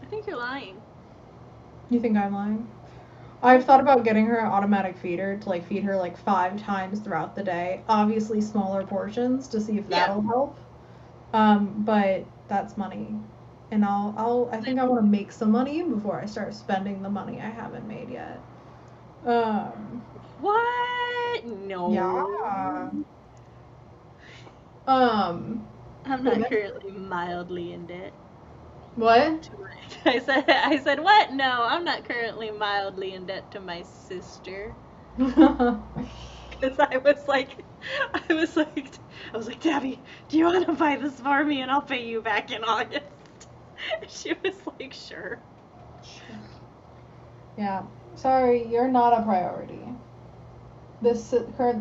I think you're lying. You think I'm lying? I've thought about getting her an automatic feeder to like feed her like 5 times throughout the day. Obviously smaller portions to see if that'll help. But that's money. And I think I want to make some money before I start spending the money I haven't made yet. What? No. Yeah. I'm not currently mildly in debt. What? I said what? No, I'm not currently mildly in debt to my sister. Because I was like, Tabby, do you want to buy this for me and I'll pay you back in August? She was like, sure. Yeah. Sorry, you're not a priority.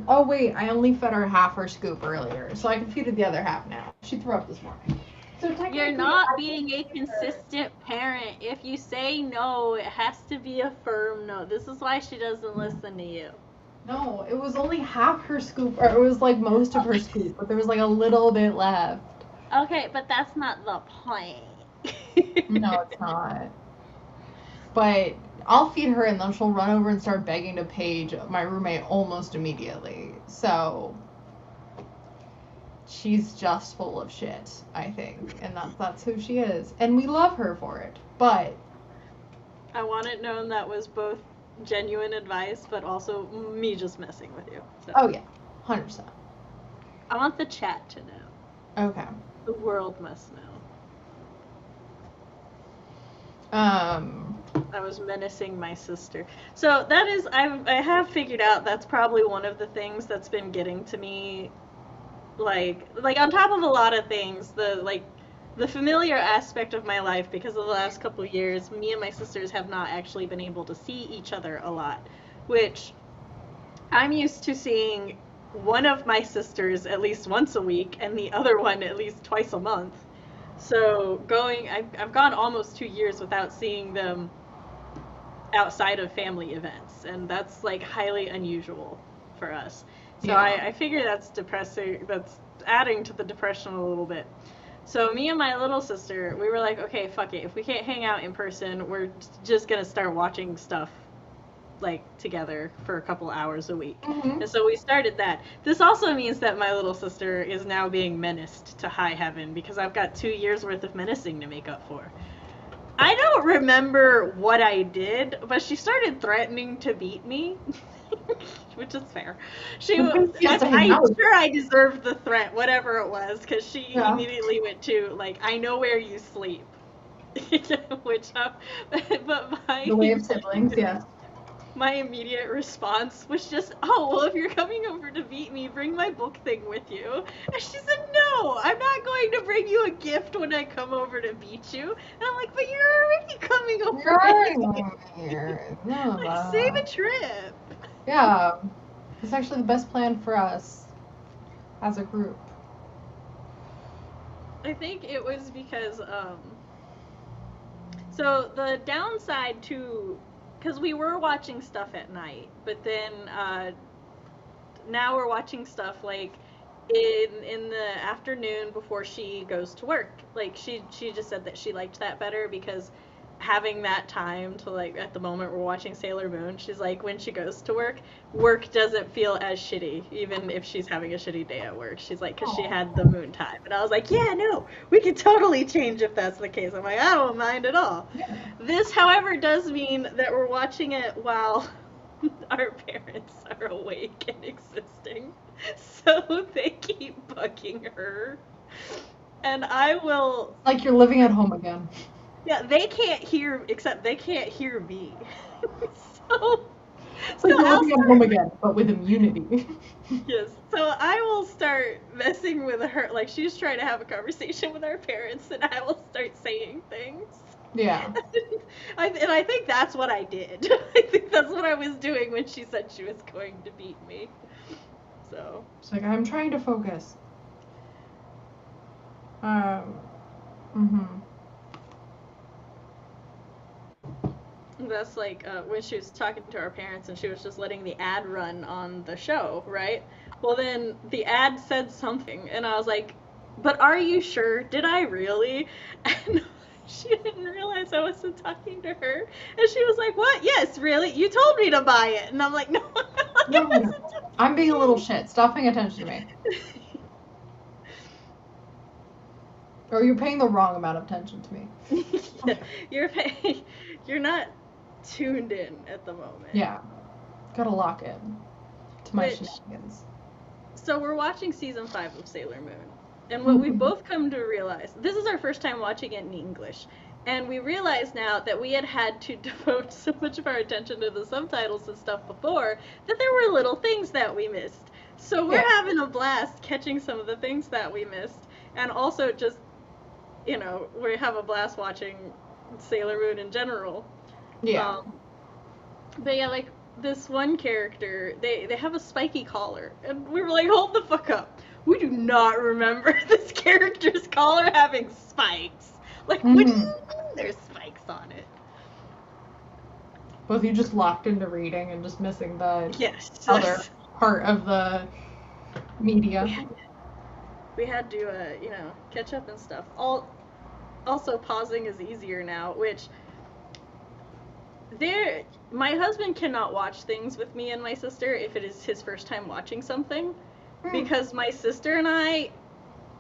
Oh wait, I only fed her half her scoop earlier, so I can feed her the other half now. She threw up this morning. So you're not being a consistent parent. If you say no, it has to be a firm no. This is why she doesn't listen to you. No, it was only half her scoop, or it was like most of her scoop, but there was like a little bit left. Okay, but that's not the point. No, it's not. But I'll feed her and then she'll run over and start begging to Paige, my roommate, almost immediately. So she's just full of shit, I think. And that's who she is. And we love her for it. But I want it known that was both genuine advice, but also me just messing with you. So. Oh, yeah. 100%. I want the chat to know. Okay. The world must know. I was menacing my sister. So that is, I have figured out that's probably one of the things that's been getting to me, like on top of a lot of things, the the familiar aspect of my life, because of the last couple of years, me and my sisters have not actually been able to see each other a lot, which I'm used to seeing one of my sisters at least once a week and the other one at least twice a month. So I've gone almost 2 years without seeing them outside of family events, and that's like highly unusual for us. So Yeah. I figure that's depressing. That's adding to the depression a little bit. So me and my little sister, we were like, okay, fuck it. If we can't hang out in person, we're just gonna start watching stuff like together for a couple hours a week. Mhm. And so we started that. This also means that my little sister is now being menaced to high heaven because I've got 2 years worth of menacing to make up for. I don't remember what I did, but she started threatening to beat me, which is fair. Because she has to hang I'm out with sure I deserved the threat, whatever it was, because she Yeah. immediately went to, like, I know where you sleep. Which, but the way of siblings, yes. my immediate response was just, oh, well, if you're coming over to beat me, bring my book thing with you. And she said, no, I'm not going to bring you a gift when I come over to beat you. And I'm like, but you're already coming over anyway. Like, save a trip. Yeah. It's actually the best plan for us as a group. I think it was because, so the downside to, because we were watching stuff at night, but then now we're watching stuff like in the afternoon before she goes to work. Like she just said that she liked that better because having that time to, like, at the moment we're watching Sailor Moon, she's like, when she goes to work doesn't feel as shitty, even if she's having a shitty day at work. She's like, because she had the moon time. And I was like, yeah, no, we could totally change if that's the case. I'm like, I don't mind at all. Yeah. This, however, does mean that we're watching it while our parents are awake and existing. So they keep bugging her. And I will... Like you're living at home again. Yeah, they can't hear, except they can't hear me. So It's like you're living at home again, but with immunity. Yes. So I will start messing with her. Like, she's trying to have a conversation with our parents, and I will start saying things. Yeah. And I think that's what I did. I think that's what I was doing when she said she was going to beat me. So. It's like, I'm trying to focus. That's like when she was talking to our parents and she was just letting the ad run on the show, right? Well, then the ad said something, and I was like, but are you sure? Did I really? And she didn't realize I wasn't talking to her. And she was like, what? Yes, really? You told me to buy it. And I'm like, no. No. I'm being a little shit. Stop paying attention to me. Or you're paying the wrong amount of attention to me. Yeah, you're not tuned in at the moment. Yeah. Gotta lock in to my shenanigans. So we're watching season 5 of Sailor Moon. And what we've both come to realize, this is our first time watching it in English. And we realize now that we had to devote so much of our attention to the subtitles and stuff before that there were little things that we missed. So we're having a blast catching some of the things that we missed. And also just, you know, we have a blast watching Sailor Moon in general. Yeah. But yeah, like this one character, they have a spiky collar. And we were like, hold the fuck up. We do not remember this character's collar having spikes. Like, what do you mean there's spikes on it? Both you just locked into reading and just missing the other part of the media. We had to, you know, catch up and stuff. Also, pausing is easier now, which... my husband cannot watch things with me and my sister if it is his first time watching something. Because my sister and I,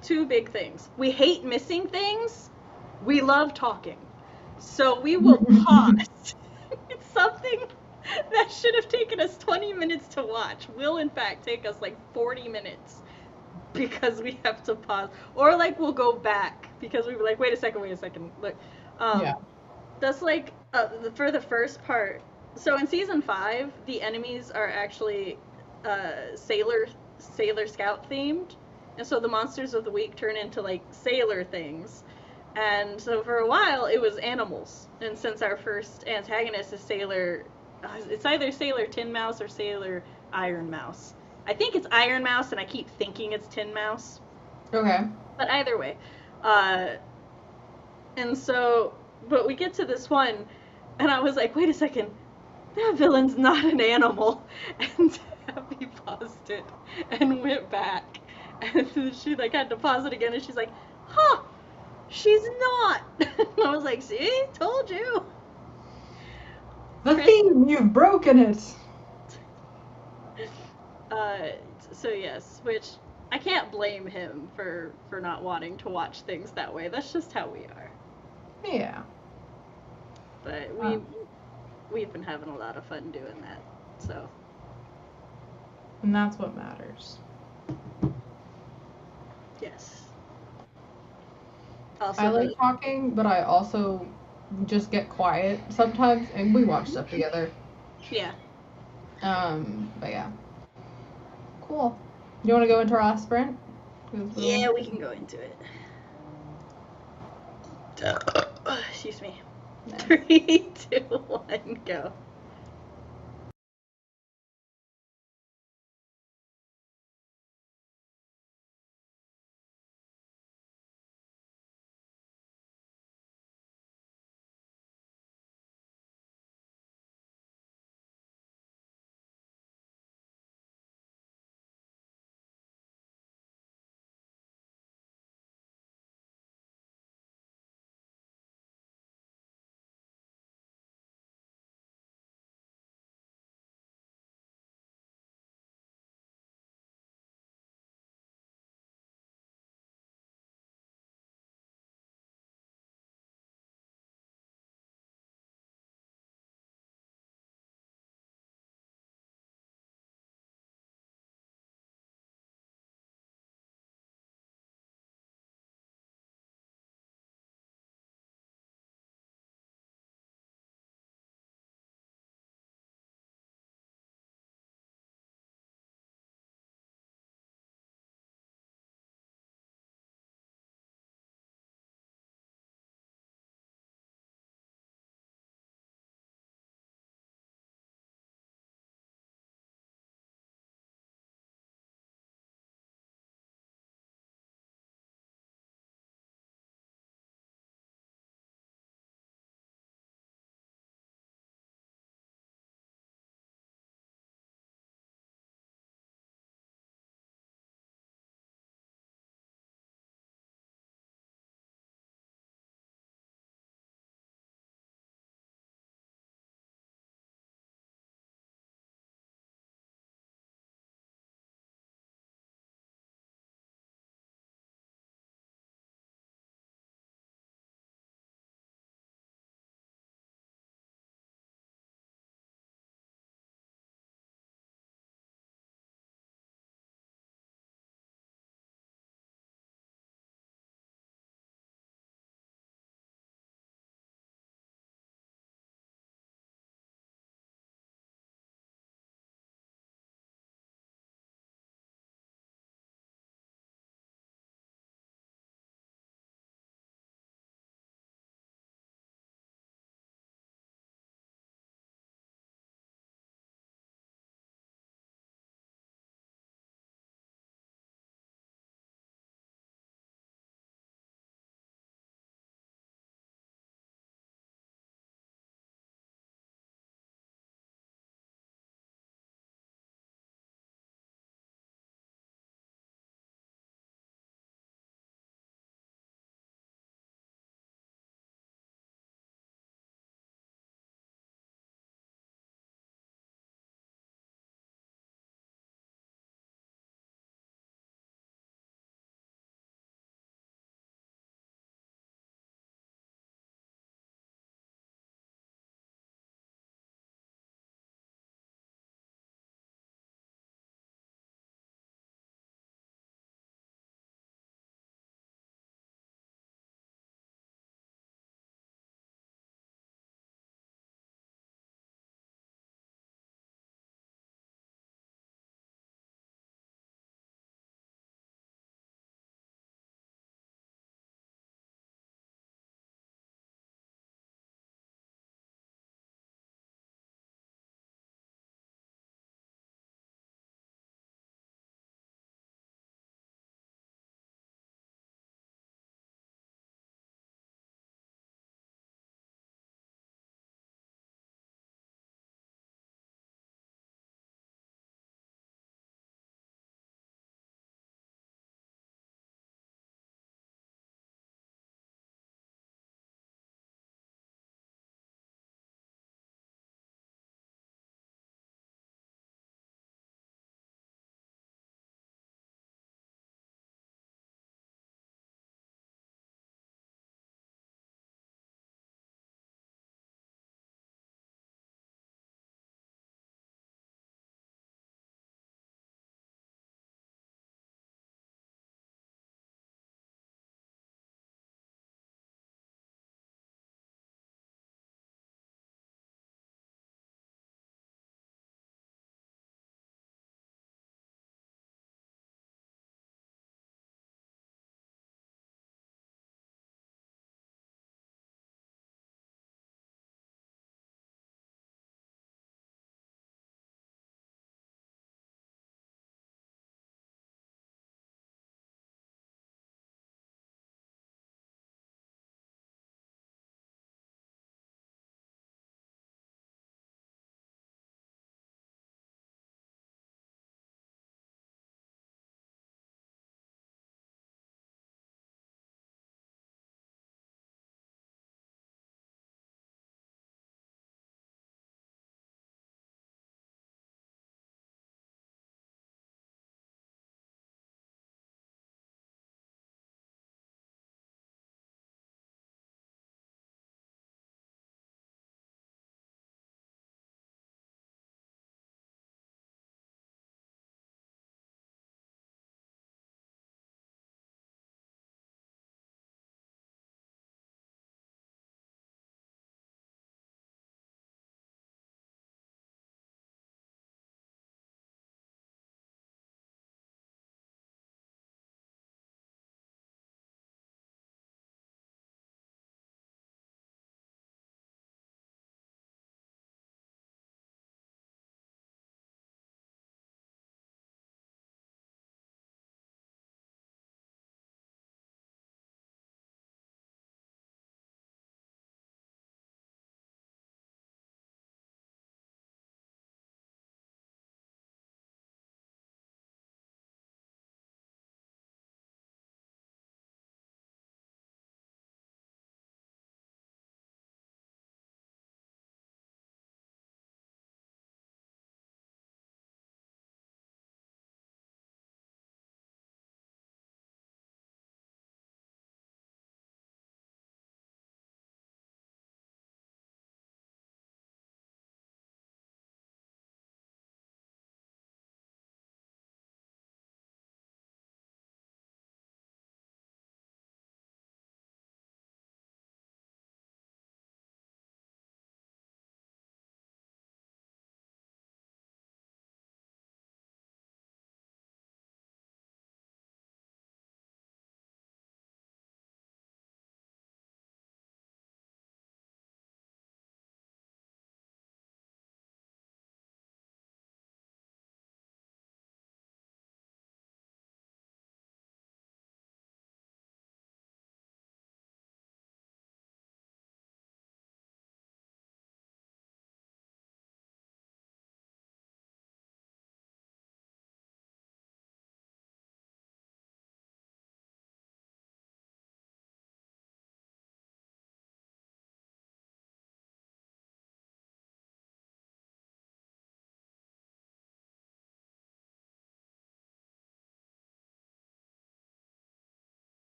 two big things. We hate missing things. We love talking. So we will pause. It's something that should have taken us 20 minutes to watch will in fact take us like 40 minutes because we have to pause. Or like we'll go back because we were like, wait a second, look. That's like for the first part. So in season 5, the enemies are actually Sailor Scout themed, and so the monsters of the week turn into like sailor things, And so for a while, it was animals. And since our first antagonist is Sailor, it's either Sailor Tin Mouse or Sailor Iron Mouse. I think it's Iron Mouse, and I keep thinking it's Tin Mouse. Okay. But either way. Uh, and so, but we get to this one, and I was like, wait a second, that villain's not an animal. And Abby paused it and went back. And she like had to pause it again, and she's like, huh, she's not. And I was like, see, told you. The theme, you've broken it. So yes, which I can't blame him for not wanting to watch things that way. That's just how we are. Yeah. But we've been having a lot of fun doing that. So. And that's what matters. Yes. Also, I like talking, but I also just get quiet sometimes, and we watch stuff together. Yeah. But yeah. Cool. You want to go into our last sprint? Yeah, we can go into it. Excuse me. Nice. 3, 2, 1, go.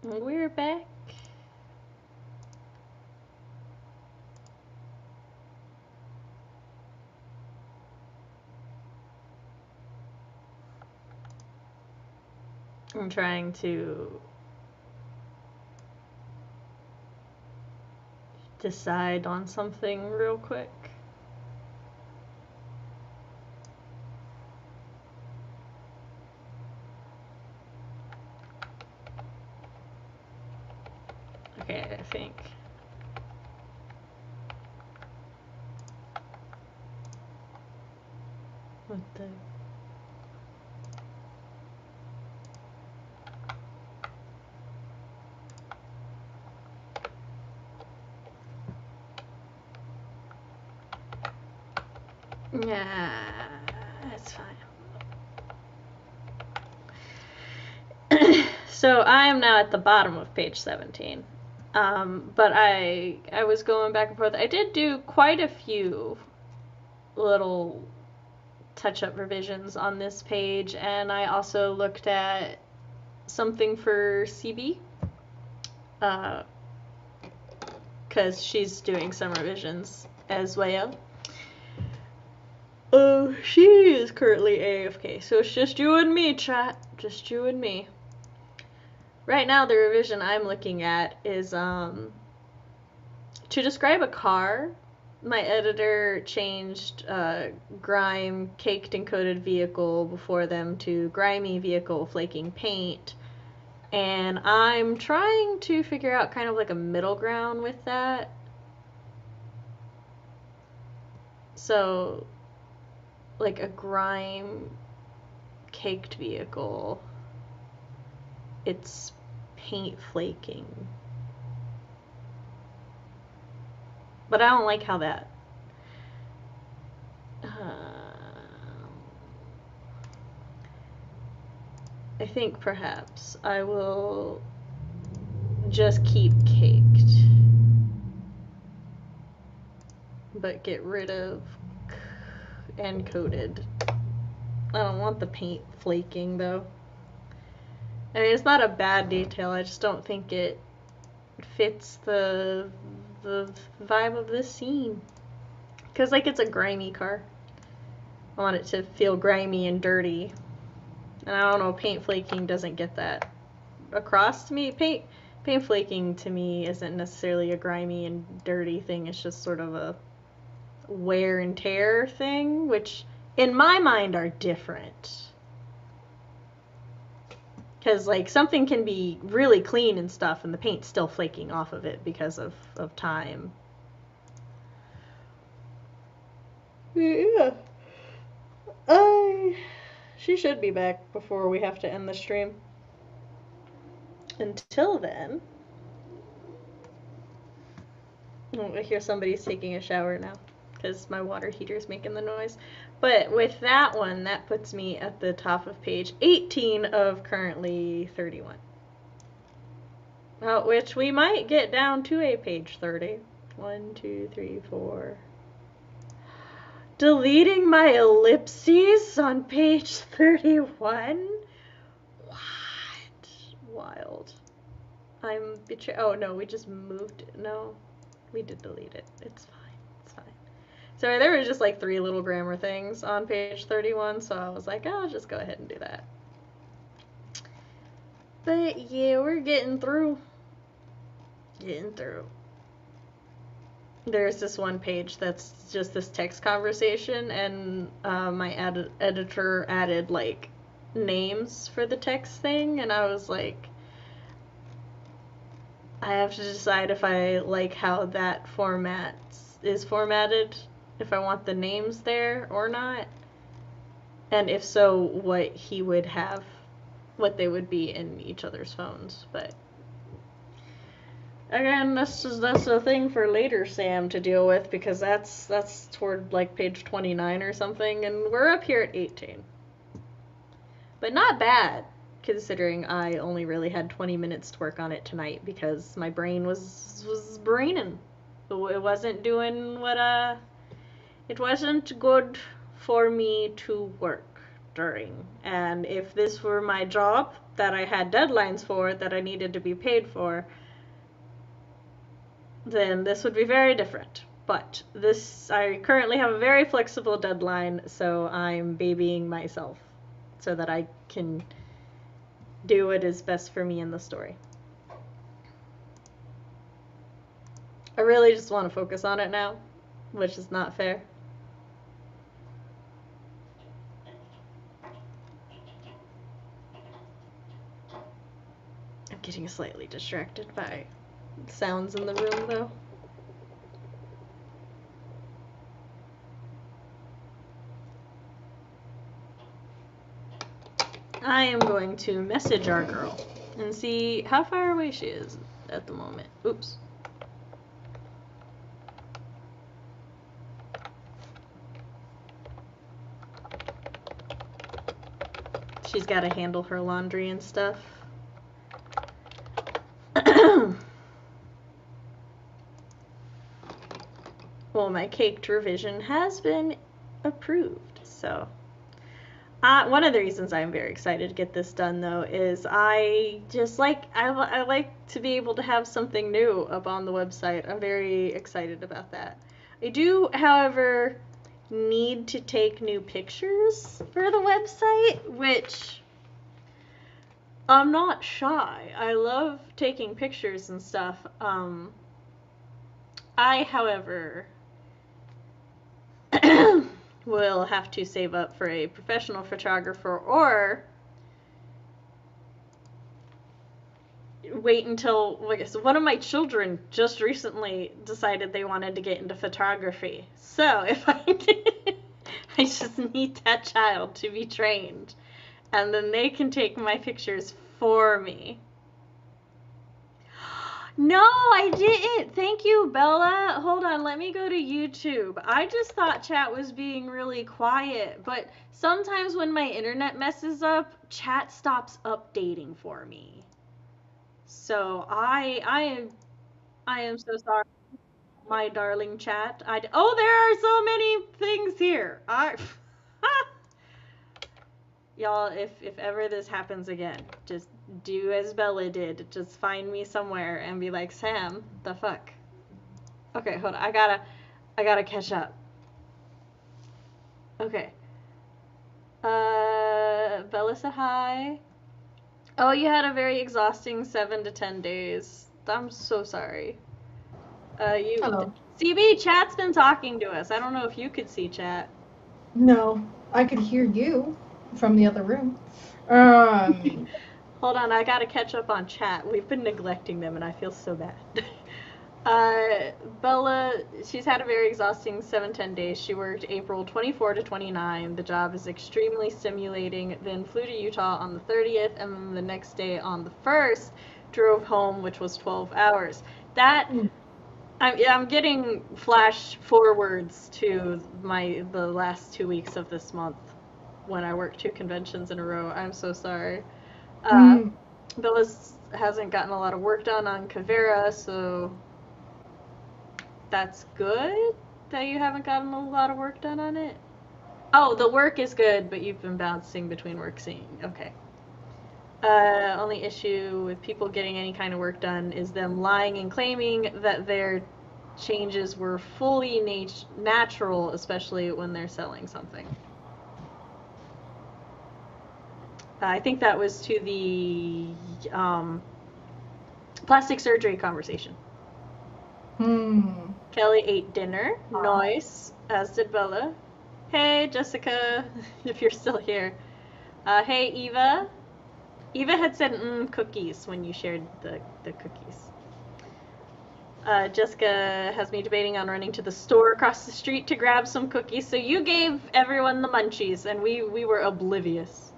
We're back. I'm trying to decide on something real quick. Okay, I think. What the? Yeah, that's fine. So I am now at the bottom of page 17. But I was going back and forth. I did do quite a few little touch-up revisions on this page, and I also looked at something for CB, because she's doing some revisions as well. She is currently AFK, so it's just you and me, chat. Just you and me. Right now, the revision I'm looking at is to describe a car. My editor changed grime, caked and coated vehicle before them to grimy vehicle, flaking paint. And I'm trying to figure out kind of like a middle ground with that. So, like a grime caked vehicle, it's paint flaking. But I don't like how that... I think perhaps I will just keep caked, but get rid of and coated. I don't want the paint flaking though. I mean, it's not a bad detail, I just don't think it fits the vibe of this scene. Because, like, it's a grimy car. I want it to feel grimy and dirty. And I don't know, paint flaking doesn't get that across to me. Paint flaking to me isn't necessarily a grimy and dirty thing. It's just sort of a wear and tear thing, which in my mind are different. Because, like, something can be really clean and stuff, and the paint's still flaking off of it because of time. Yeah. She should be back before we have to end the stream. Until then... Oh, I hear somebody's taking a shower now, because my water heater's making the noise. But with that one, that puts me at the top of page 18 of currently 31. Which we might get down to a page 30. 1, 2, 3, 4. Deleting my ellipses on page 31? What? Wild. I'm betrayed. Oh, no, we just moved it. No, we did delete it. It's fine. It's fine. So there was just like 3 little grammar things on page 31, so I was like, oh, I'll just go ahead and do that. But yeah, we're getting through. There's this one page that's just this text conversation, and my editor added like names for the text thing, and I was like, I have to decide if I like how that format is formatted, if I want the names there or not, and if so, what he would have, what they would be in each other's phones. But again, that's a thing for later Sam to deal with, because that's toward like page 29 or something, and we're up here at 18. But not bad, considering I only really had 20 minutes to work on it tonight, because my brain was braining. It wasn't doing what it wasn't good for me to work during. And if this were my job, that I had deadlines for, that I needed to be paid for, then this would be very different. But I currently have a very flexible deadline, so I'm babying myself so that I can do what is best for me in the story. I really just want to focus on it now, which is not fair. I'm getting slightly distracted by sounds in the room, though. I am going to message our girl and see how far away she is at the moment. Oops. She's got to handle her laundry and stuff. Well, my caked revision has been approved, so one of the reasons I'm very excited to get this done, though, is I like to be able to have something new up on the website. I'm very excited about that. I do, however, need to take new pictures for the website, which I'm not shy. I love taking pictures and stuff. I, however, will have to save up for a professional photographer or wait until, one of my children just recently decided they wanted to get into photography. So if I just need that child to be trained, and then they can take my pictures for me. No, I didn't. Thank you, Bella. Hold on, let me go to YouTube. I just thought chat was being really quiet, but sometimes when my internet messes up, chat stops updating for me. So I am so sorry, my darling chat. Oh, there are so many things here. Y'all, if ever this happens again, just do as Bella did. Just find me somewhere and be like, Sam, the fuck? Okay, hold on. I gotta catch up. Okay. Bella said hi. Oh, you had a very exhausting 7 to 10 days. I'm so sorry. Hello. CB, chat's been talking to us. I don't know if you could see chat. No, I could hear you from the other room. Hold on, I gotta catch up on chat. We've been neglecting them, and I feel so bad. Bella, she's had a very exhausting 7-10 days. She worked April 24 to 29. The job is extremely stimulating. Then flew to Utah on the 30th, and then the next day on the 1st, drove home, which was 12 hours. I'm getting flash forwards to the last 2 weeks of this month when I worked 2 conventions in a row. I'm so sorry. Bella hasn't gotten a lot of work done on Kavera, so that's good that you haven't gotten a lot of work done on it. Oh, the work is good, but you've been bouncing between work scene. Okay. Only issue with people getting any kind of work done is them lying and claiming that their changes were fully natural, especially when they're selling something. I think that was to the plastic surgery conversation. Kelly ate dinner. Nice. As did Bella. Hey, Jessica, if you're still here. Hey, Eva. Eva had said cookies when you shared the cookies. Jessica has me debating on running to the store across the street to grab some cookies. So you gave everyone the munchies, and we were oblivious.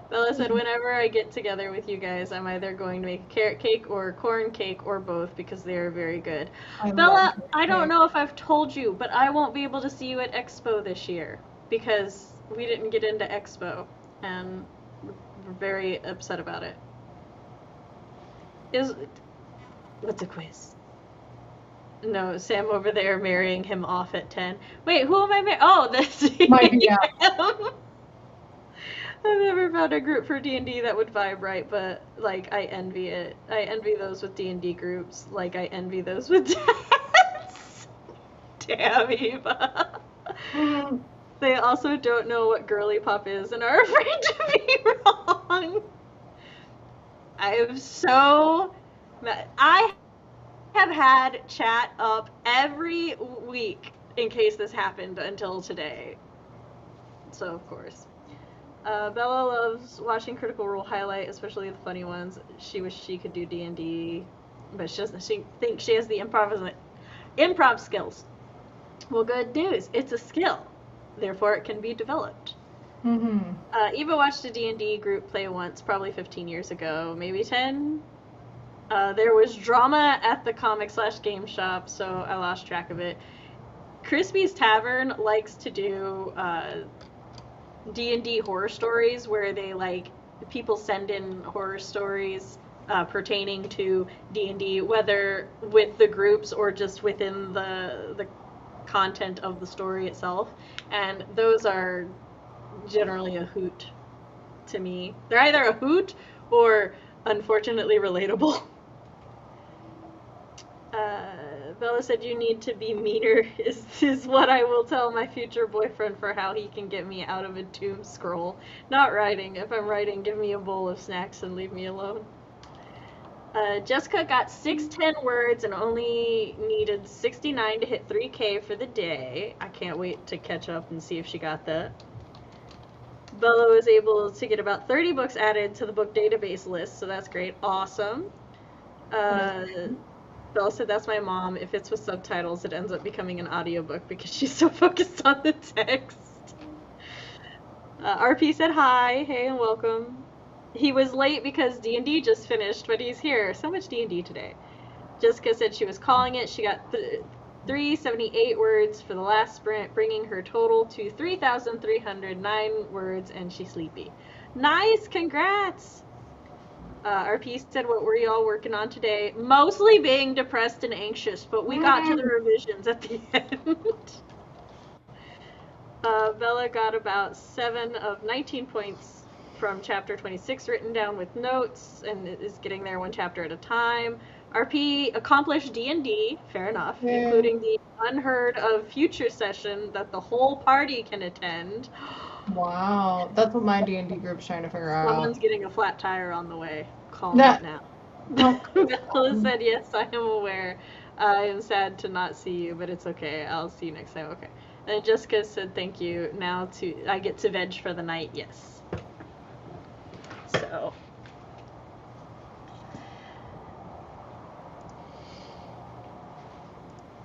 Bella said, whenever I get together with you guys, I'm either going to make a carrot cake or a corn cake or both because they are very good. Bella, I don't know if I've told you, but I won't be able to see you at Expo this year because we didn't get into Expo, and we're very upset about it. What's a quiz? No, Sam over there marrying him off at 10. Wait, who am I marrying? Oh, this might be him. I've never found a group for D&D that would vibe right, but like I envy it. I envy those with D&D groups. Like I envy those with dance. Damn, Eva. They also don't know what girly pop is and are afraid to be wrong. I am so mad. I have had chat up every week in case this happened until today. So, of course. Bella loves watching Critical Role highlight, especially the funny ones. She wishes she could do D&D, but she doesn't. She thinks she has the improv skills. Well, good news. It's a skill. Therefore, it can be developed. Eva watched a D&D group play once, probably 15 years ago, maybe 10. There was drama at the comic/game shop, so I lost track of it. Crispy's Tavern likes to do D&D horror stories where they people send in horror stories pertaining to D&D, whether with the groups or just within the content of the story itself, and those are generally a hoot to me. They're either a hoot or unfortunately relatable. Bella said you need to be meaner is what I will tell my future boyfriend for how he can get me out of a doom scroll. Not writing. If I'm writing, give me a bowl of snacks and leave me alone. Jessica got 610 words and only needed 69 to hit 3K for the day. I can't wait to catch up and see if she got that. Bella was able to get about 30 books added to the book database list, so that's great. Awesome. Bella said, that's my mom. If it's with subtitles, it ends up becoming an audiobook because she's so focused on the text. RP said hi. Hey, and welcome. He was late because D&D just finished, but he's here. So much D&D today. Jessica said she was calling it. She got 378 words for the last sprint, bringing her total to 3,309 words, and she's sleepy. Nice! Congrats! RP said, what were y'all working on today? Mostly being depressed and anxious, but we got to the revisions at the end. Bella got about 7 of 19 points from chapter 26 written down with notes and is getting there one chapter at a time. RP accomplished D&D, fair enough, including the unheard of future session that the whole party can attend. Wow, that's what my D&D group's trying to figure out. Someone's getting a flat tire on the way. Call it now. Bella said, yes, I am aware. I am sad to not see you, but it's okay. I'll see you next time. Okay. And Jessica said, thank you. Now I get to veg for the night. Yes. So.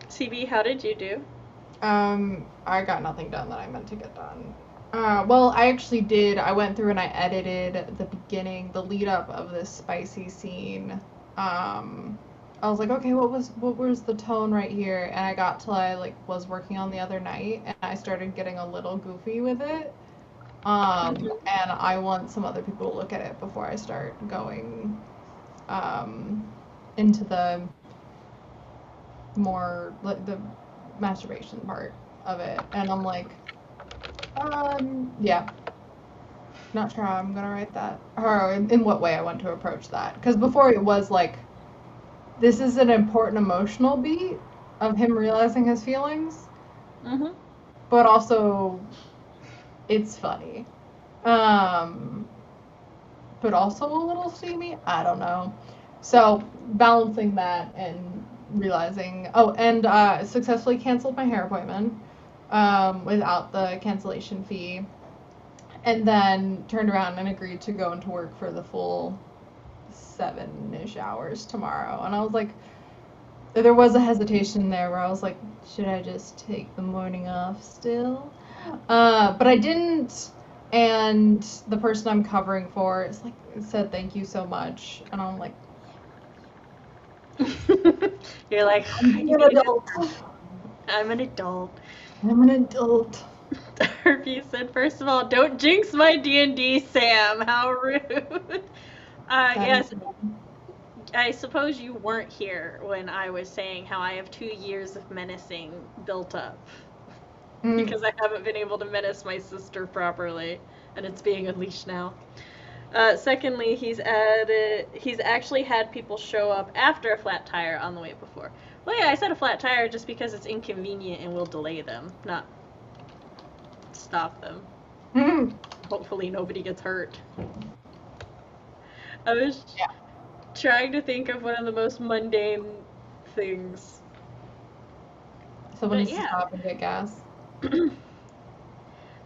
CB, how did you do? I got nothing done that I meant to get done. Well, I actually did. I went through and I edited the beginning, the lead up of this spicy scene. I was like, okay, what was the tone right here? And I got till I was working on the other night, and I started getting a little goofy with it. And I want some other people to look at it before I start going into the more the masturbation part of it. And I'm like, yeah, not sure how I'm gonna write that, or in what way I want to approach that. Because before it was like, this is an important emotional beat of him realizing his feelings, but also it's funny, but also a little steamy. I don't know. So balancing that and realizing, and successfully canceled my hair appointment without the cancellation fee, and then turned around and agreed to go into work for the full 7-ish hours tomorrow. And I was like, there was a hesitation there where I was like, should I just take the morning off still? But I didn't, and the person I'm covering for said thank you so much, and I'm like, you're like, I'm an adult. I'm an adult. I'm an adult. Harvey said, first of all, don't jinx my D&D, Sam. How rude. Yes, I suppose you weren't here when I was saying how I have 2 years of menacing built up. Because I haven't been able to menace my sister properly. and it's being unleashed now. Secondly, he's actually had people show up after a flat tire on the way before. Well, yeah, I said a flat tire just because it's inconvenient and will delay them, not stop them. Hopefully nobody gets hurt. I was trying to think of one of the most mundane things. Someone needs to stop and get gas.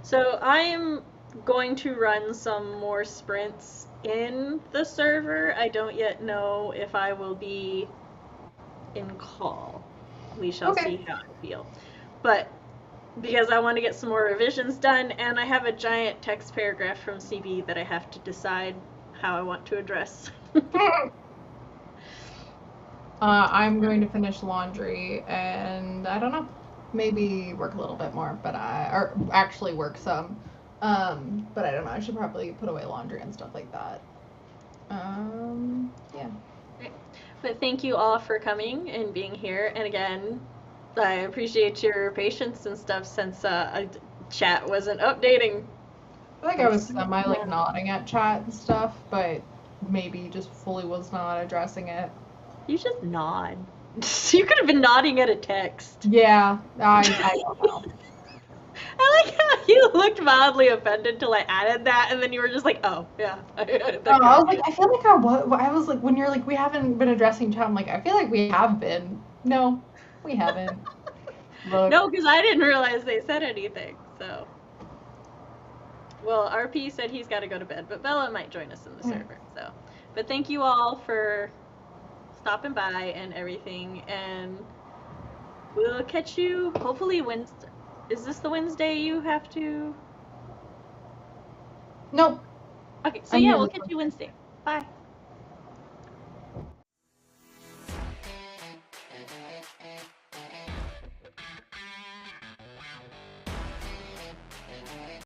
So I'm going to run some more sprints in the server. I don't yet know if I will be in call. We shall see how I feel. But because I want to get some more revisions done, and I have a giant text paragraph from CB that I have to decide how I want to address. I'm going to finish laundry, and I don't know, maybe work a little bit more, or actually work some. But I don't know, I should probably put away laundry and stuff like that. Yeah. But thank you all for coming and being here, and again, I appreciate your patience and stuff since chat wasn't updating. I think I was nodding at chat and stuff, but maybe just fully was not addressing it. You just nod. You could have been nodding at a text. Yeah, I don't know. I like how you looked mildly offended till I added that, and then you were just like, oh, yeah. I was like, I feel like I was like, when you're like, we haven't been addressing chat, I'm like, I feel like we have been. No, we haven't. Look. No, because I didn't realize they said anything, so. Well, RP said he's got to go to bed, but Bella might join us in the server, so. But thank you all for stopping by and everything, and we'll catch you hopefully Wednesday. Is this the Wednesday you have to? Nope. Okay, so yeah, we'll catch you Wednesday. Bye.